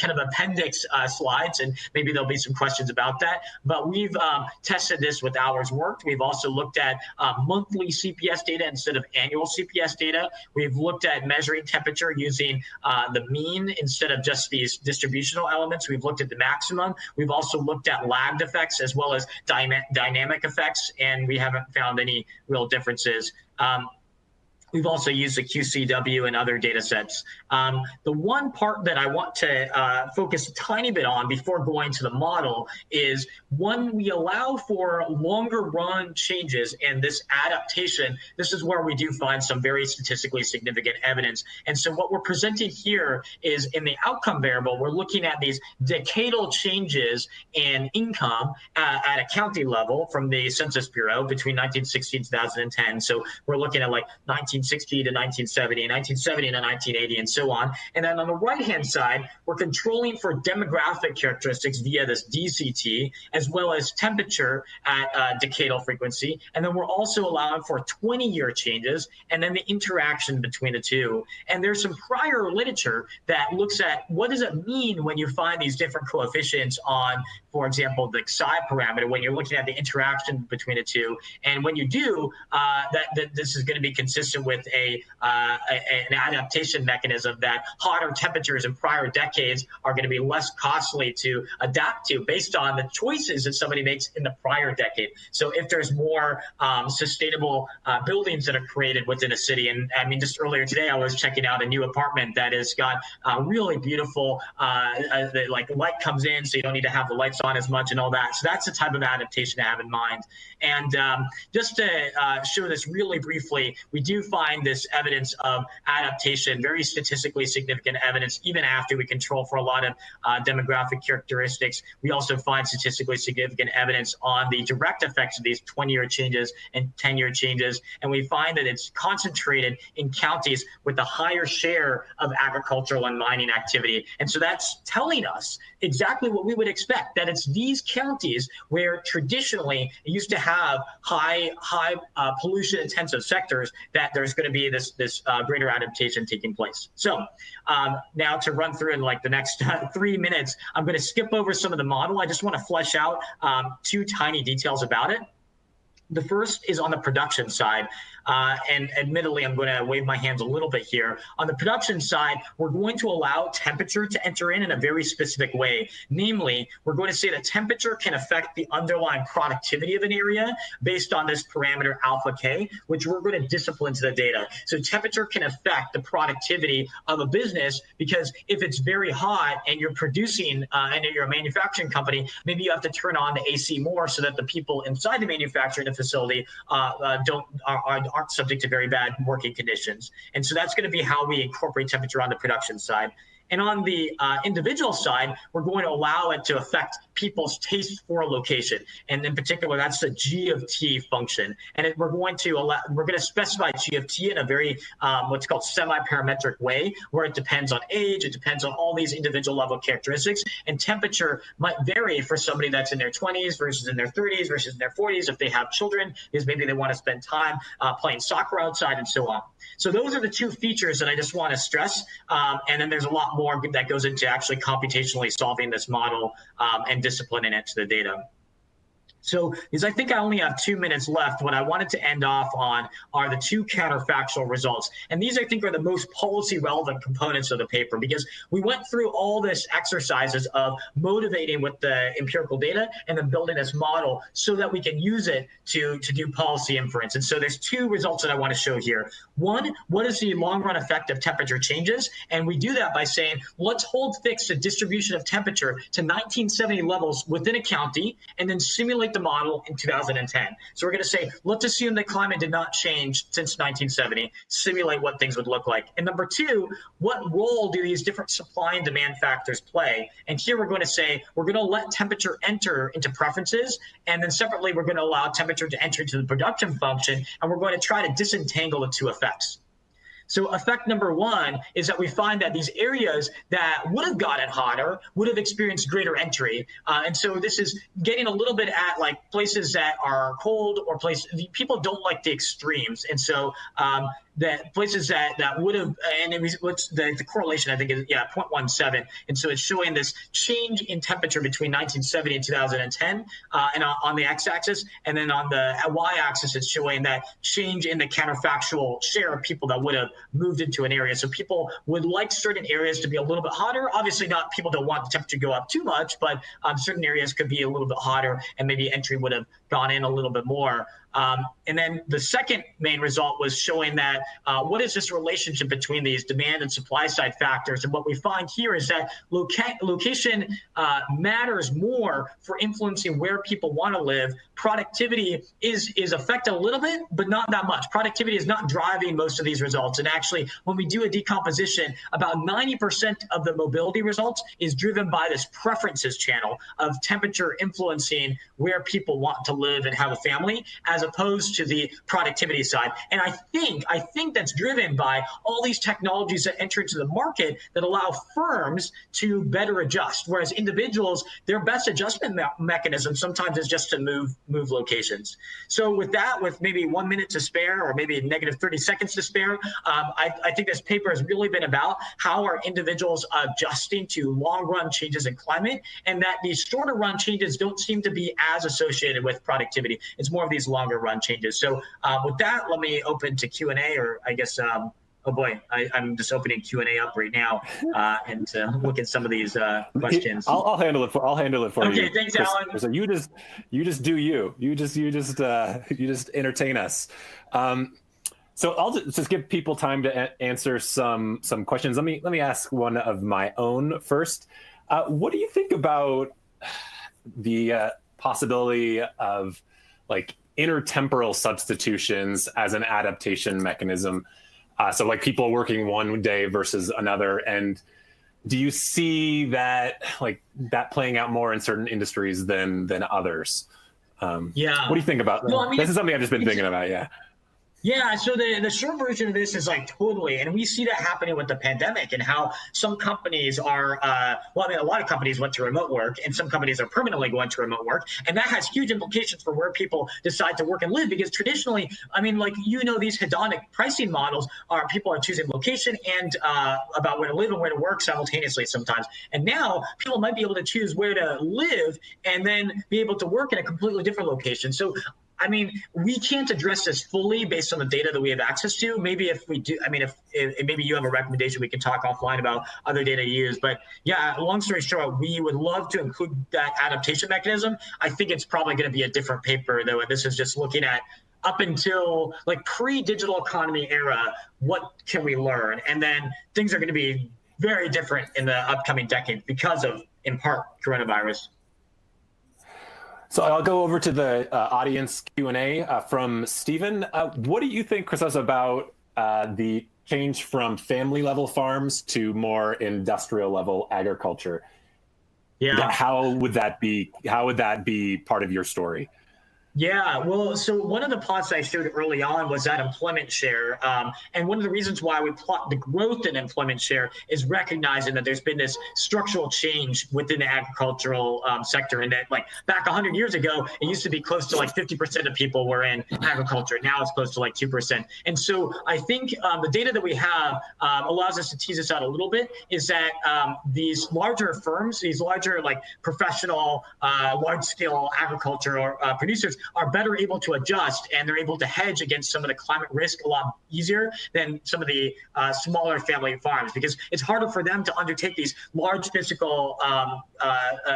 kind of appendix slides, and maybe there'll be some questions about that. But we've tested this with hours worked. We've also looked at monthly CPS data instead of annual CPS data. We've looked at measuring temperature using the mean instead of just these distributional elements. We've looked at the maximum. We've also looked at lagged effects as well as dynamic effects, and we haven't found any real differences. We've also used the QCW and other data sets. The one part that I want to focus a tiny bit on before going to the model is when we allow for longer run changes and this adaptation, this is where we do find some very statistically significant evidence. And so what we're presenting here is in the outcome variable, we're looking at these decadal changes in income at a county level from the Census Bureau between 1960 and 2010. So we're looking at like 1960 1960 to 1970, 1970 to 1980, and so on. And then on the right-hand side, we're controlling for demographic characteristics via this DCT, as well as temperature at decadal frequency. And then we're also allowing for 20-year changes, and then the interaction between the two. And there's some prior literature that looks at what does it mean when you find these different coefficients on, for example, the psi parameter, when you're looking at the interaction between the two. And when you do, that this is going to be consistent with an adaptation mechanism that hotter temperatures in prior decades are going to be less costly to adapt to based on the choices that somebody makes in the prior decade. So if there's more sustainable buildings that are created within a city, and I mean, just earlier today, I was checking out a new apartment that has got really beautiful, like light comes in, so you don't need to have the lights on as much and all that. So that's the type of adaptation to have in mind. And just to show this really briefly, we do find this evidence of adaptation, very statistically significant evidence, even after we control for a lot of demographic characteristics. We also find statistically significant evidence on the direct effects of these 20-year changes and 10-year changes. And we find that it's concentrated in counties with a higher share of agricultural and mining activity. And so that's telling us exactly what we would expect, that it's these counties where traditionally it used to have high pollution intensive sectors that there's going to be this greater adaptation taking place. So now to run through in like the next 3 minutes, I'm going to skip over some of the model. I just want to flesh out two tiny details about it. The first is on the production side. And admittedly, I'm going to wave my hands a little bit here. On the production side, we're going to allow temperature to enter in a very specific way. Namely, we're going to say that temperature can affect the underlying productivity of an area based on this parameter alpha K, which we're going to discipline to the data. So temperature can affect the productivity of a business, because if it's very hot and you're producing and you're a manufacturing company, maybe you have to turn on the AC more so that the people inside the manufacturing facility aren't subject to very bad working conditions. And so that's going to be how we incorporate temperature on the production side. And on the individual side, we're going to allow it to affect people's taste for a location. And in particular, that's the G of T function. And we're going to specify G of T in a very what's called semi-parametric way, where it depends on age, it depends on all these individual level characteristics. And temperature might vary for somebody that's in their 20s versus in their 30s versus in their 40s if they have children, because maybe they want to spend time playing soccer outside and so on. So those are the two features that I just want to stress. And then there's a lot more that goes into actually computationally solving this model and disciplining it to the data. So, because I think I only have 2 minutes left, what I wanted to end off on are the two counterfactual results. And these, I think, are the most policy relevant components of the paper, because we went through all this exercises of motivating with the empirical data and then building this model so that we can use it to do policy inference. And so there's two results that I want to show here. One, what is the long run effect of temperature changes? And we do that by saying, let's hold fixed the distribution of temperature to 1970 levels within a county and then simulate the model in 2010. So we're going to say, let's assume that climate did not change since 1970, simulate what things would look like. And number two, what role do these different supply and demand factors play? And here we're going to say, we're going to let temperature enter into preferences, and then separately, we're going to allow temperature to enter into the production function, and we're going to try to disentangle the two effects. So effect number one is that we find that these areas that would have gotten hotter would have experienced greater entry. And so this is getting a little bit at like places that are cold or places, people don't like the extremes. And so that places that would have, and it was, what's the correlation, I think, is 0.17. And so it's showing this change in temperature between 1970 and 2010 and on the x-axis. And then on the y-axis, it's showing that change in the counterfactual share of people that would have moved into an area. So people would like certain areas to be a little bit hotter. Obviously not, people don't want the temperature to go up too much, but certain areas could be a little bit hotter and maybe entry would have gone in a little bit more. And then the second main result was showing that what is this relationship between these demand and supply side factors? And what we find here is that location matters more for influencing where people want to live. Productivity is affected a little bit, but not that much. Productivity is not driving most of these results. And actually, when we do a decomposition, about 90% of the mobility results is driven by this preferences channel of temperature influencing where people want to live and have a family, as opposed to the productivity side. And I think think that's driven by all these technologies that enter into the market that allow firms to better adjust, whereas individuals, their best adjustment mechanism sometimes is just to move locations. So with that, with maybe 1 minute to spare, or maybe negative 30 seconds to spare, I think this paper has really been about how are individuals adjusting to long-run changes in climate, and that these shorter-run changes don't seem to be as associated with productivity. It's more of these longer-run changes. So with that, let me open to Q&A, or I guess, oh boy, I'm just opening Q&A up right now and look at some of these questions. I'll handle it for you. Okay, thanks, Alan. So you just do you. You just entertain us. So I'll just give people time to answer some questions. Let me ask one of my own first. What do you think about the possibility of like intertemporal substitutions as an adaptation mechanism? So like people working one day versus another, and do you see that playing out more in certain industries than others? Yeah. What do you think about that? No, I mean, this is something I've just been thinking about. Yeah. Yeah, so the short version of this is like totally, and we see that happening with the pandemic and how some companies are, a lot of companies went to remote work, and some companies are permanently going to remote work, and that has huge implications for where people decide to work and live, because traditionally, I mean, like, these hedonic pricing models are, people are choosing location and about where to live and where to work simultaneously sometimes, and now people might be able to choose where to live and then be able to work in a completely different location. So I mean, we can't address this fully based on the data that we have access to. Maybe if we do, I mean, if maybe you have a recommendation, we can talk offline about other data used. But yeah, long story short, we would love to include that adaptation mechanism. I think it's probably going to be a different paper, though. This is just looking at up until like pre-digital economy era, what can we learn? And then things are going to be very different in the upcoming decade because of, in part, coronavirus. So I'll go over to the audience Q&A from Stephen. What do you think, Christos, about the change from family level farms to more industrial level agriculture? Yeah. How would that be part of your story? Yeah, well, so one of the plots I showed early on was that employment share. And one of the reasons why we plot the growth in employment share is recognizing that there's been this structural change within the agricultural sector. And that, like, back 100 years ago, it used to be close to like 50% of people were in agriculture. Now it's close to like 2%. And so I think the data that we have allows us to tease this out a little bit, is that these larger firms, these larger like professional, large scale agricultural producers are better able to adjust, and they're able to hedge against some of the climate risk a lot easier than some of the smaller family farms, because it's harder for them to undertake these large physical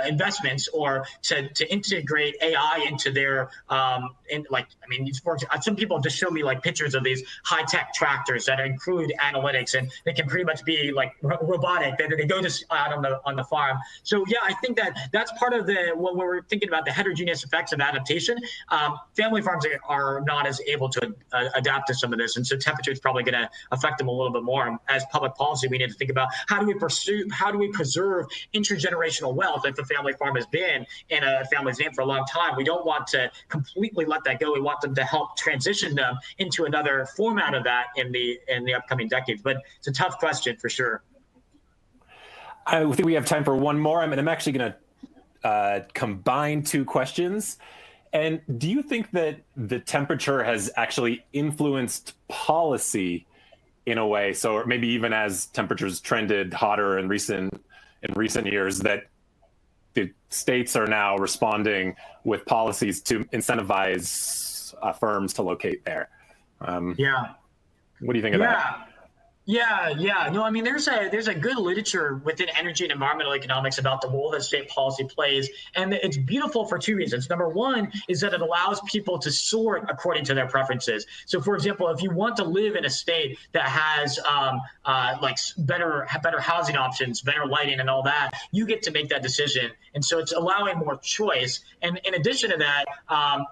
investments, or to integrate AI into their some people have just shown me like pictures of these high-tech tractors that include analytics, and they can pretty much be like robotic. They go just out on the farm. So yeah, I think that's part of when we're thinking about the heterogeneous effects of adaptation. Family farms are not as able to adapt to some of this, and so temperature is probably going to affect them a little bit more. As public policy, we need to think about how do we preserve intergenerational wealth. If a family farm has been in a family's name for a long time, we don't want to completely let that go. We want them to help transition them into another format of that in the upcoming decades. But it's a tough question for sure. I think we have time for one more. I'm actually going to combine two questions. And do you think that the temperature has actually influenced policy in a way? So maybe even as temperatures trended hotter in recent years, that the states are now responding with policies to incentivize firms to locate there. Yeah. What do you think of that? Yeah. No, I mean, there's a good literature within energy and environmental economics about the role that state policy plays. And it's beautiful for two reasons. Number one is that it allows people to sort according to their preferences. So, for example, if you want to live in a state that has better housing options, better lighting and all that, you get to make that decision. And so it's allowing more choice. And in addition to that,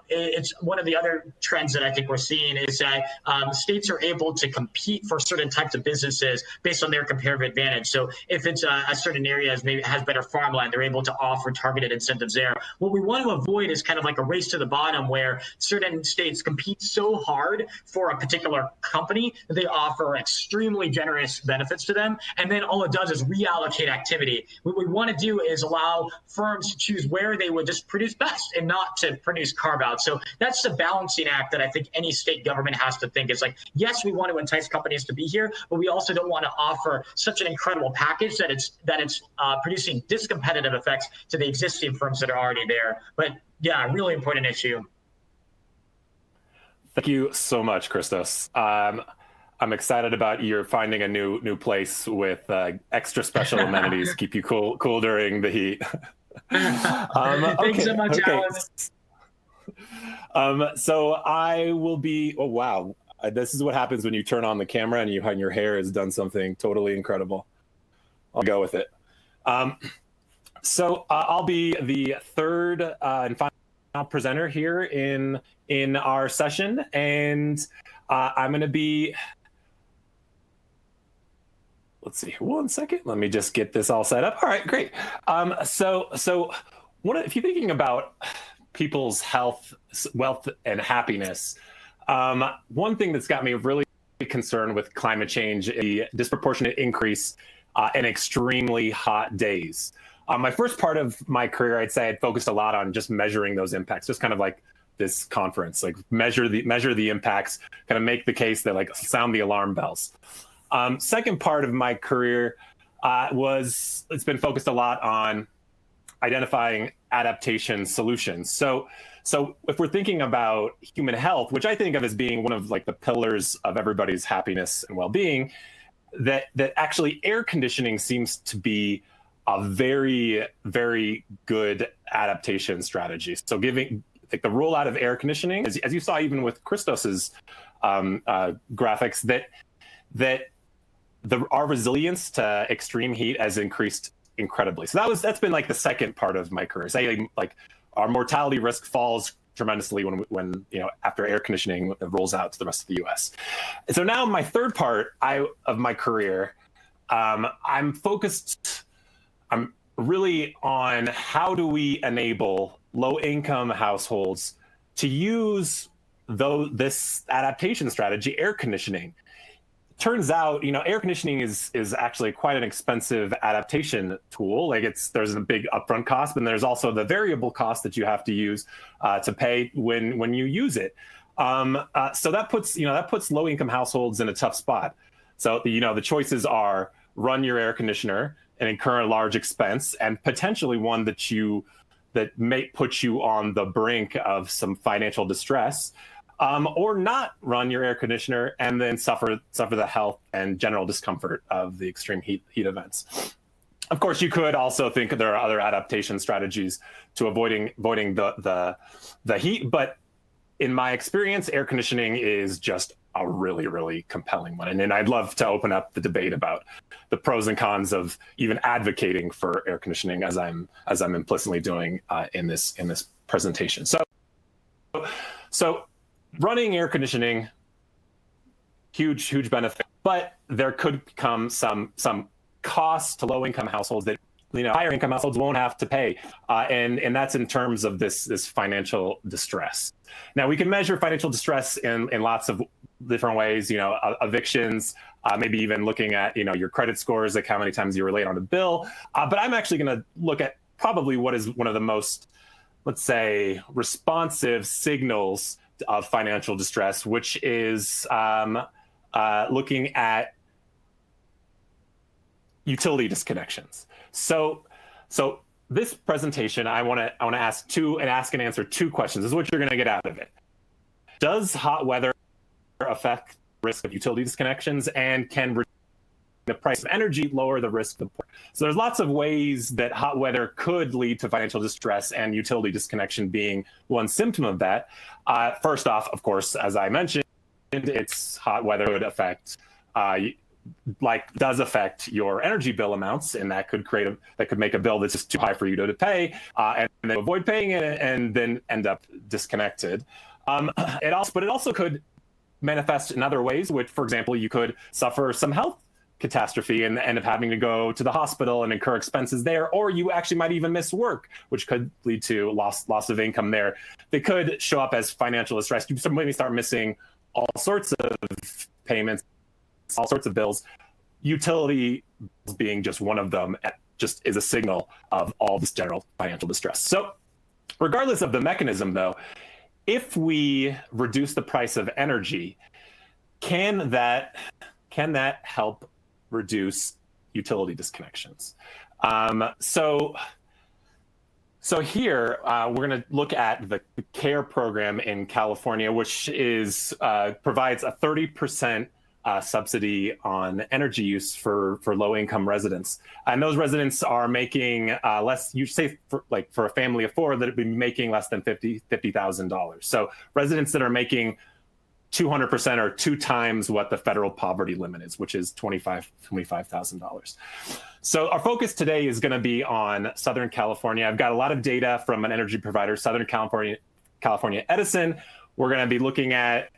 it's one of the other trends that I think we're seeing is that states are able to compete for certain types of businesses based on their comparative advantage. So if it's a certain area maybe has better farmland, they're able to offer targeted incentives there. What we want to avoid is kind of like a race to the bottom where certain states compete so hard for a particular company that they offer extremely generous benefits to them. And then all it does is reallocate activity. What we want to do is allow firms to choose where they would just produce best and not to produce carve out. So that's the balancing act that I think any state government has to think is like, yes, we want to entice companies to be here, but we also don't want to offer such an incredible package that it's producing discompetitive effects to the existing firms that are already there. But yeah, really important issue. Thank you so much, Christos. I'm excited about your finding a new place with extra special amenities, keep you cool during the heat. Thanks so much, Alan. So I will be. Oh wow, this is what happens when you turn on the camera and your hair has done something totally incredible. I'll go with it. So I'll be the third and final presenter here in our session, and I'm going to be. Let's see, 1 second. Let me just get this all set up. All right, great. So if you're thinking about people's health, wealth, and happiness, one thing that's got me really concerned with climate change is the disproportionate increase in extremely hot days. My first part of my career, I'd say, I'd focused a lot on just measuring those impacts, just kind of like this conference, like measure the impacts, kind of make the case that like sound the alarm bells. Second part of my career it's been focused a lot on identifying adaptation solutions. So if we're thinking about human health, which I think of as being one of like the pillars of everybody's happiness and well-being, that actually air conditioning seems to be a very, very good adaptation strategy. So giving like the rollout of air conditioning, as you saw even with Christos's graphics, that our resilience to extreme heat has increased incredibly. So that's been like the second part of my career. Say like our mortality risk falls tremendously when after air conditioning rolls out to the rest of the U.S. And so now my third part of my career, I'm really on how do we enable low-income households to use this adaptation strategy, air conditioning. Turns out, air conditioning is actually quite an expensive adaptation tool. Like there's a big upfront cost, but there's also the variable cost that you have to use to pay when you use it. So that puts low-income households in a tough spot. So the choices are run your air conditioner and incur a large expense, and potentially one that may put you on the brink of some financial distress. Or not run your air conditioner and then suffer the health and general discomfort of the extreme heat events. Of course, you could also think there are other adaptation strategies to avoiding the heat, but in my experience, air conditioning is just a really, really compelling one. And I'd love to open up the debate about the pros and cons of even advocating for air conditioning, as I'm implicitly doing in this presentation. So. Running air conditioning, huge benefit, but there could come some costs to low-income households that higher income households won't have to pay, and that's in terms of this financial distress. Now we can measure financial distress in lots of different ways. Evictions, maybe even looking at your credit scores, like how many times you were late on a bill. But I'm actually going to look at probably what is one of the most, let's say, responsive signals of financial distress, which is looking at utility disconnections. So this presentation, I want to ask and answer two questions. This is what you're going to get out of it. Does hot weather affect risk of utility disconnections, and can the price of energy lower the risk of poor? So there's lots of ways that hot weather could lead to financial distress, and utility disconnection being one symptom of that. First off, of course, as I mentioned, it's hot weather could affect, does affect your energy bill amounts, and that could make a bill that's just too high for you to pay, and then avoid paying it and then end up disconnected. It also could manifest in other ways, which, for example, you could suffer some health catastrophe and end up having to go to the hospital and incur expenses there, or you actually might even miss work, which could lead to loss of income there. They could show up as financial distress. You maybe start missing all sorts of payments, all sorts of bills. Utility being just one of them just is a signal of all this general financial distress. So regardless of the mechanism, though, if we reduce the price of energy, can that help reduce utility disconnections? So here we're going to look at the CARE program in California, which provides a 30% subsidy on energy use for low-income residents, and those residents are making less. You say for a family of four that would be making less than $50,000. So residents that are making 200% or 2 times what the federal poverty limit is, which is $25,000. So our focus today is going to be on Southern California. I've got a lot of data from an energy provider, Southern California Edison. We're going to be looking at,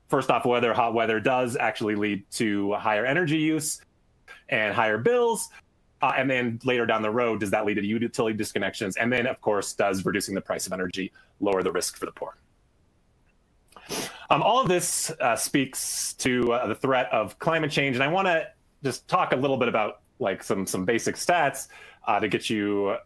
first off, whether hot weather does actually lead to higher energy use and higher bills. And then later down the road, does that lead to utility disconnections? And then, of course, does reducing the price of energy lower the risk for the poor? All of this speaks to the threat of climate change. And I want to just talk a little bit about some basic stats to get you,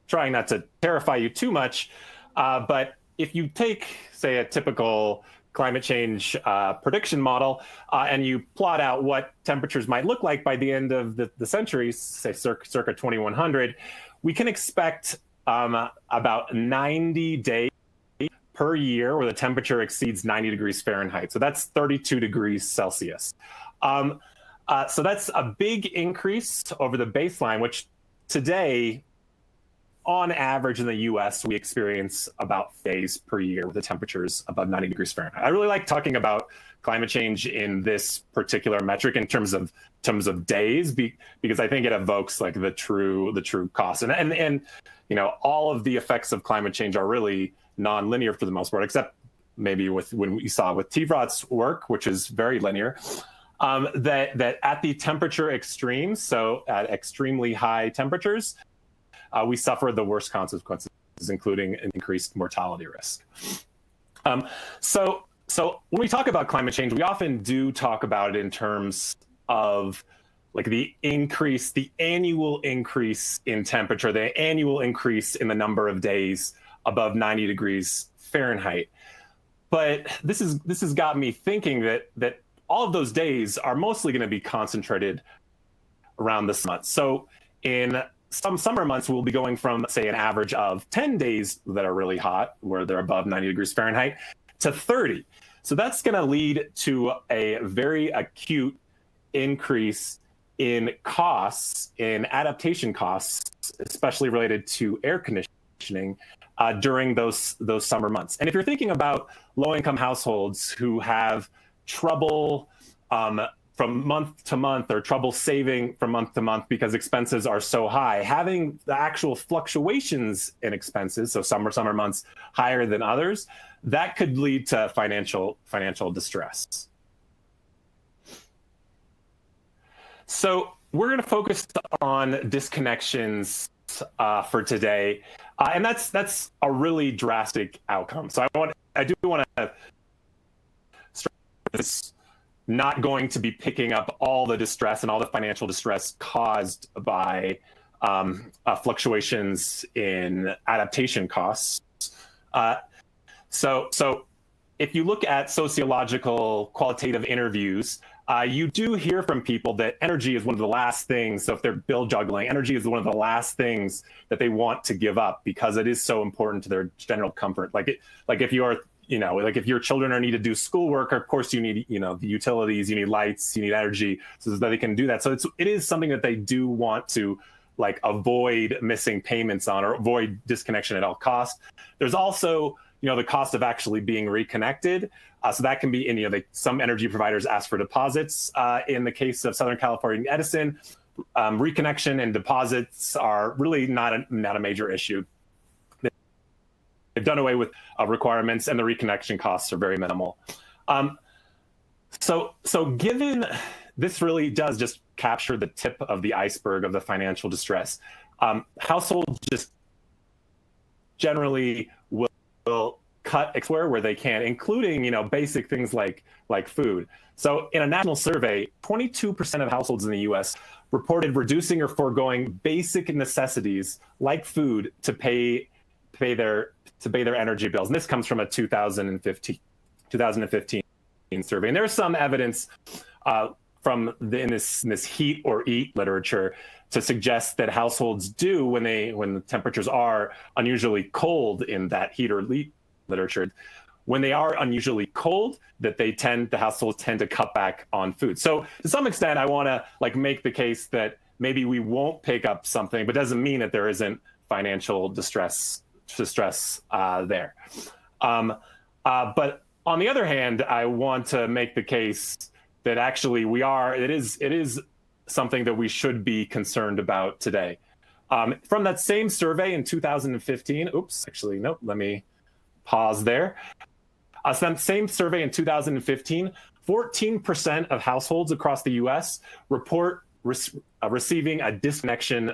trying not to terrify you too much. But if you take, say, a typical climate change prediction model and you plot out what temperatures might look like by the end of the century, say circa 2100, we can expect about 90 days per year where the temperature exceeds 90 degrees Fahrenheit. So that's 32 degrees Celsius. So that's a big increase over the baseline, which today, on average in the US, we experience about days per year with the temperatures above 90 degrees Fahrenheit. I really like talking about climate change in this particular metric in terms of days, because I think it evokes the true cost. And all of the effects of climate change are really non-linear for the most part, except maybe when we saw with Teevrat's work, which is very linear, that at the temperature extremes, so at extremely high temperatures, we suffer the worst consequences, including an increased mortality risk. So when we talk about climate change, we often do talk about it in terms of the annual increase in temperature, the annual increase in the number of days above 90 degrees Fahrenheit. But this has got me thinking that all of those days are mostly going to be concentrated around this month. So in some summer months, we'll be going from, say, an average of 10 days that are really hot, where they're above 90 degrees Fahrenheit, to 30. So that's going to lead to a very acute increase in costs, in adaptation costs, especially related to air conditioning during those summer months. And if you're thinking about low-income households who have trouble from month to month, or trouble saving from month to month because expenses are so high, having the actual fluctuations in expenses, so some summer months higher than others, that could lead to financial distress. So we're going to focus on disconnections for today, and that's a really drastic outcome. So I do want to stress this. Not going to be picking up all the distress and all the financial distress caused by fluctuations in adaptation costs. So if you look at sociological qualitative interviews, you do hear from people that energy is one of the last things. So if they're bill juggling, energy is one of the last things that they want to give up because it is so important to their general comfort. If you are, if your children need to do schoolwork, of course you need, the utilities, you need lights, you need energy so that they can do that. So it is something that they do want to avoid missing payments on, or avoid disconnection at all costs. There's also, the cost of actually being reconnected. So that can be some energy providers ask for deposits. In the case of Southern California Edison, reconnection and deposits are really not a major issue. They've done away with requirements, and the reconnection costs are very minimal. So given this really does just capture the tip of the iceberg of the financial distress, households just generally will cut explore where they can, including basic things like food. So in a national survey, 22% of households in the U.S. reported reducing or foregoing basic necessities like food to pay their energy bills. And this comes from a 2015 survey. And there's some evidence in this heat or eat literature to suggest that households do, when the temperatures are unusually cold in that heat or eat literature, when they are unusually cold, that the households tend to cut back on food. So to some extent, I want to make the case that maybe we won't pick up something, but doesn't mean that there isn't financial distress there. But on the other hand, I want to make the case that actually it is something that we should be concerned about today. From that same survey in 2015, let me pause there. Same survey in 2015, 14% of households across the U.S. report receiving a disconnection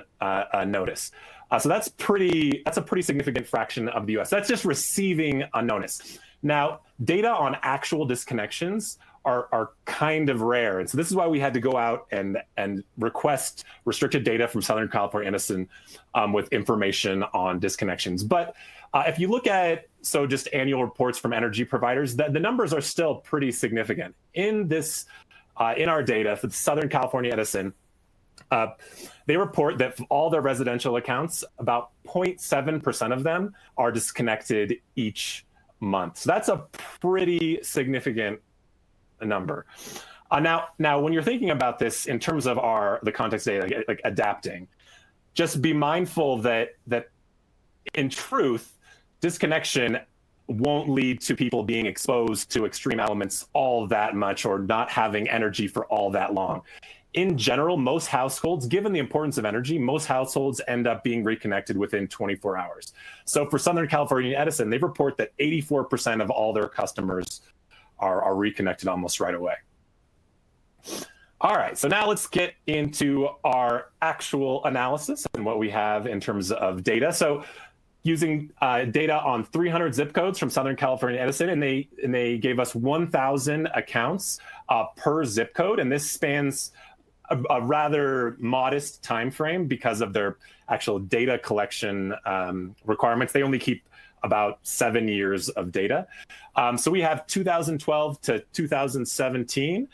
notice. So that's a pretty significant fraction of the U.S. That's just receiving a notice. Now, data on actual disconnections are kind of rare, and so this is why we had to go out and request restricted data from Southern California Edison with information on disconnections. But if you look at just annual reports from energy providers, the numbers are still pretty significant. In our data for Southern California Edison, they report that for all their residential accounts, about 0.7% of them are disconnected each month. So that's a pretty significant number. Now, when you're thinking about this in terms of the context data, like adapting, just be mindful that in truth, disconnection won't lead to people being exposed to extreme elements all that much or not having energy for all that long. In general, most households, given the importance of energy, most households end up being reconnected within 24 hours. So for Southern California Edison, they report that 84% of all their customers are reconnected almost right away. All right, so now let's get into our actual analysis and what we have in terms of data. So using data on 300 zip codes from Southern California Edison, and they gave us 1,000 accounts per zip code, and this spans a rather modest time frame because of their actual data collection requirements. They only keep about 7 years of data. So we have 2012 to 2017.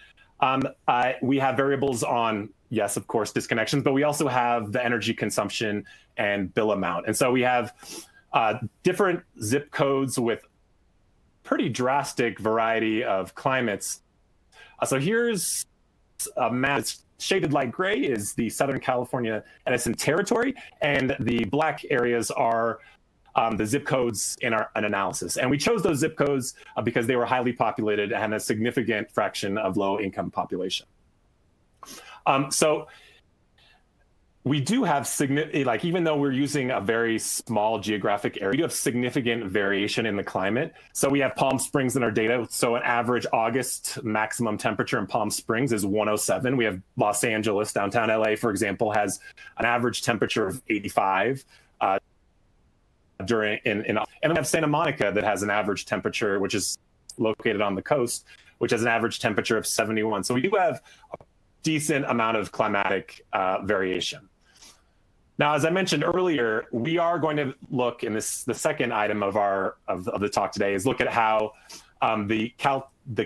We have variables on, yes, of course, disconnections, but we also have the energy consumption and bill amount. And so we have different zip codes with pretty drastic variety of climates. So here's a map. It's shaded light gray is the Southern California Edison territory, and the black areas are the zip codes in an analysis. And we chose those zip codes because they were highly populated and had a significant fraction of low-income population. So we do have even though we're using a very small geographic area, we do have significant variation in the climate. So we have Palm Springs in our data. So an average August maximum temperature in Palm Springs is 107. We have Los Angeles, downtown LA, for example, has an average temperature of 85 and we have Santa Monica that has an average temperature, which is located on the coast, which has an average temperature of 71. So we do have a decent amount of climatic variation. Now, as I mentioned earlier, we are going to look in the second item of the talk today is look at how the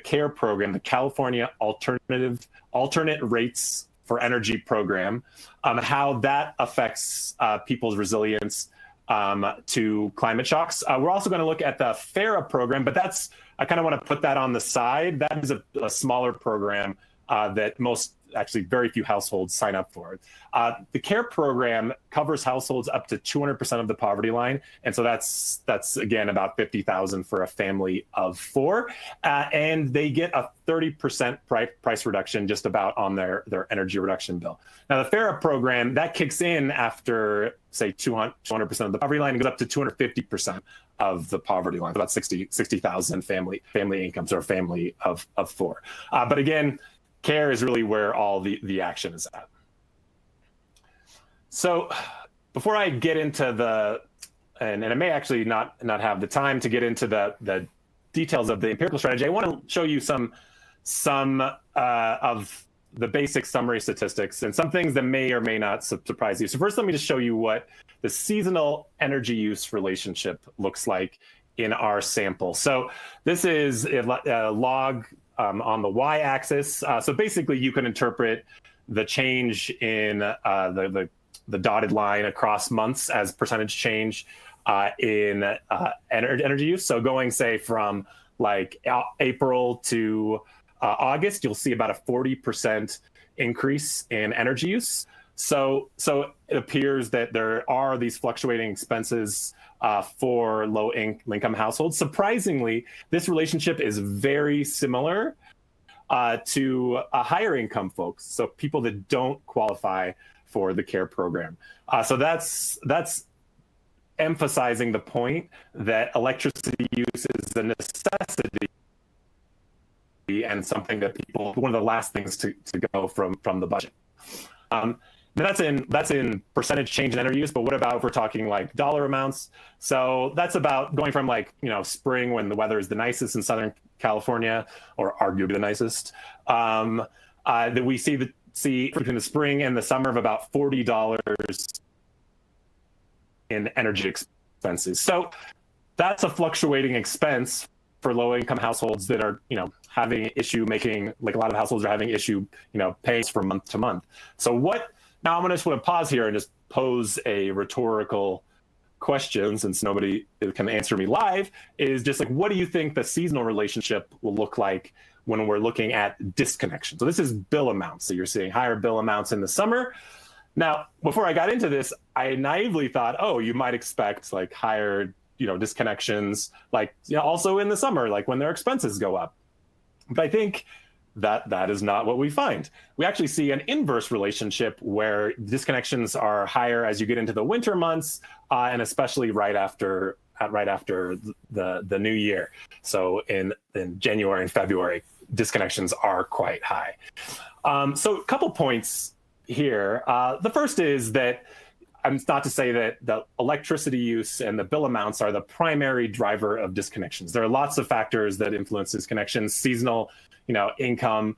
CARE program, the California Alternate Rates for Energy program, how that affects people's resilience to climate shocks. We're also going to look at the FARA program, but I kind of want to put that on the side. That is a smaller program that most actually very few households sign up for it. The CARE program covers households up to 200% of the poverty line, and so that's again about $50,000 for a family of 4, and they get a 30% price reduction just about on their energy reduction bill. Now the FARA program, that kicks in after say 200% of the poverty line, and goes up to 250% of the poverty line, about 60,000 family incomes, or a family of 4. But again, CARE is really where all the action is at. So before I get into and I may actually not have the time to get into the details of the empirical strategy, I want to show you some of the basic summary statistics and some things that may or may not surprise you. So first, let me just show you what the seasonal energy use relationship looks like in our sample. So this is a log on the y-axis. So basically, you can interpret the change in the dotted line across months as percentage change in energy use. So going, say, from like April to August, you'll see about a 40% increase in energy use. So it appears that there are these fluctuating expenses for low-income households. Surprisingly, this relationship is very similar to higher income folks, so people that don't qualify for the CARE program. So that's emphasizing the point that electricity use is a necessity and something that one of the last things to go from the budget. That's in percentage change in energy use, but what about if we're talking like dollar amounts? So that's about going from spring when the weather is the nicest in Southern California, or arguably the nicest, that we see between the spring and the summer of about $40 in energy expenses. So that's a fluctuating expense for low-income households that are, having issue making, like a lot of households are having issue, paying from month to month. So now I'm just want to pause here and just pose a rhetorical question, since nobody can answer me live, is just like, what do you think the seasonal relationship will look like when we're looking at disconnection? So this is bill amounts. So you're seeing higher bill amounts in the summer. Now, before I got into this, I naively thought, oh, you might expect like higher, disconnections, like, also in the summer, like when their expenses go up. But I think that is not what we find. We actually see an inverse relationship where disconnections are higher as you get into the winter months, and especially right after the new year. So in January and February, disconnections are quite high. So a couple points here. The first is that it's not to say that the electricity use and the bill amounts are the primary driver of disconnections. There are lots of factors that influence disconnections. Seasonal, income,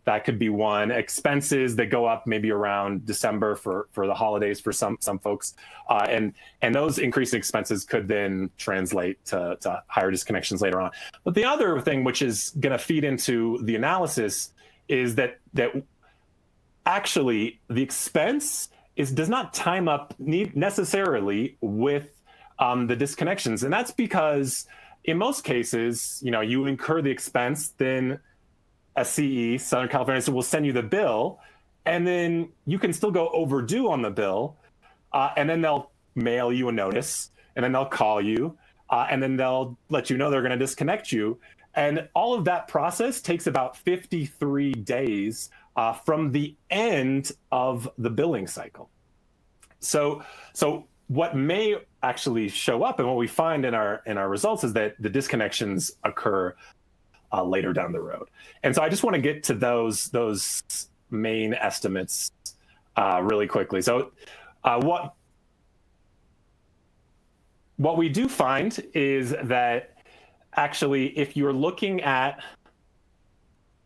that could be one. Expenses that go up maybe around December for the holidays for some folks, and those increasing expenses could then translate to higher disconnections later on. But the other thing, which is going to feed into the analysis, is that actually the expense does not time up necessarily with the disconnections. And that's because in most cases, you incur the expense, then SCE, Southern California, will send you the bill, and then you can still go overdue on the bill, and then they'll mail you a notice, and then they'll call you, and then they'll let you know they're going to disconnect you. And all of that process takes about 53 days from the end of the billing cycle. So what may actually show up, and what we find in our results, is that the disconnections occur later down the road. And so I just want to get to those main estimates really quickly. So what we do find is that actually, if you're looking at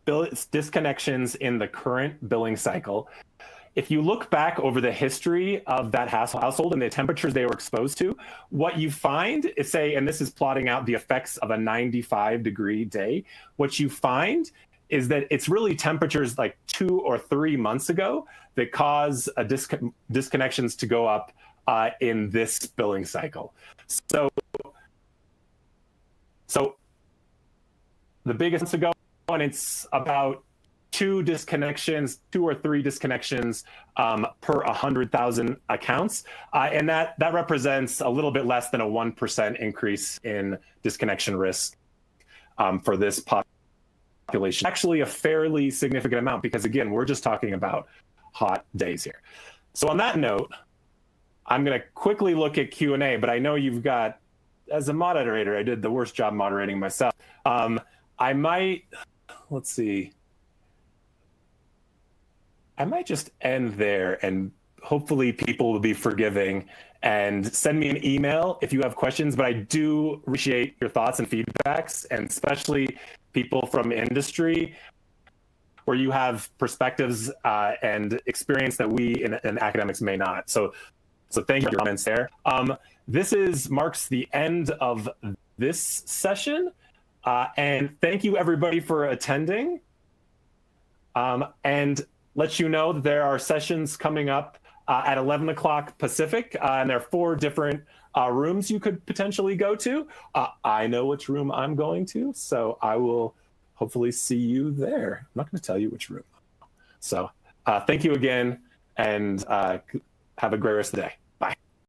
disconnections in the current billing cycle, if you look back over the history of that household and the temperatures they were exposed to, what you find is, and this is plotting out the effects of a 95-degree day, what you find is that it's really temperatures like 2 or 3 months ago that cause disconnections to go up in this billing cycle. So the biggest ago, and it's about 2 or 3 disconnections per 100,000 accounts. And that represents a little bit less than a 1% increase in disconnection risk for this population. Actually a fairly significant amount because, again, we're just talking about hot days here. So on that note, I'm going to quickly look at Q&A, but I know you've got, as a moderator, I did the worst job moderating myself. I might, let's see. I might just end there, and hopefully people will be forgiving and send me an email if you have questions, but I do appreciate your thoughts and feedbacks, and especially people from industry where you have perspectives and experience that we in academics may not. So thank you for your comments there. This marks the end of this session, and thank you everybody for attending. And let you know that there are sessions coming up at 11 o'clock Pacific, and there are 4 different rooms you could potentially go to. I know which room I'm going to, so I will hopefully see you there. I'm not going to tell you which room. So thank you again, and have a great rest of the day.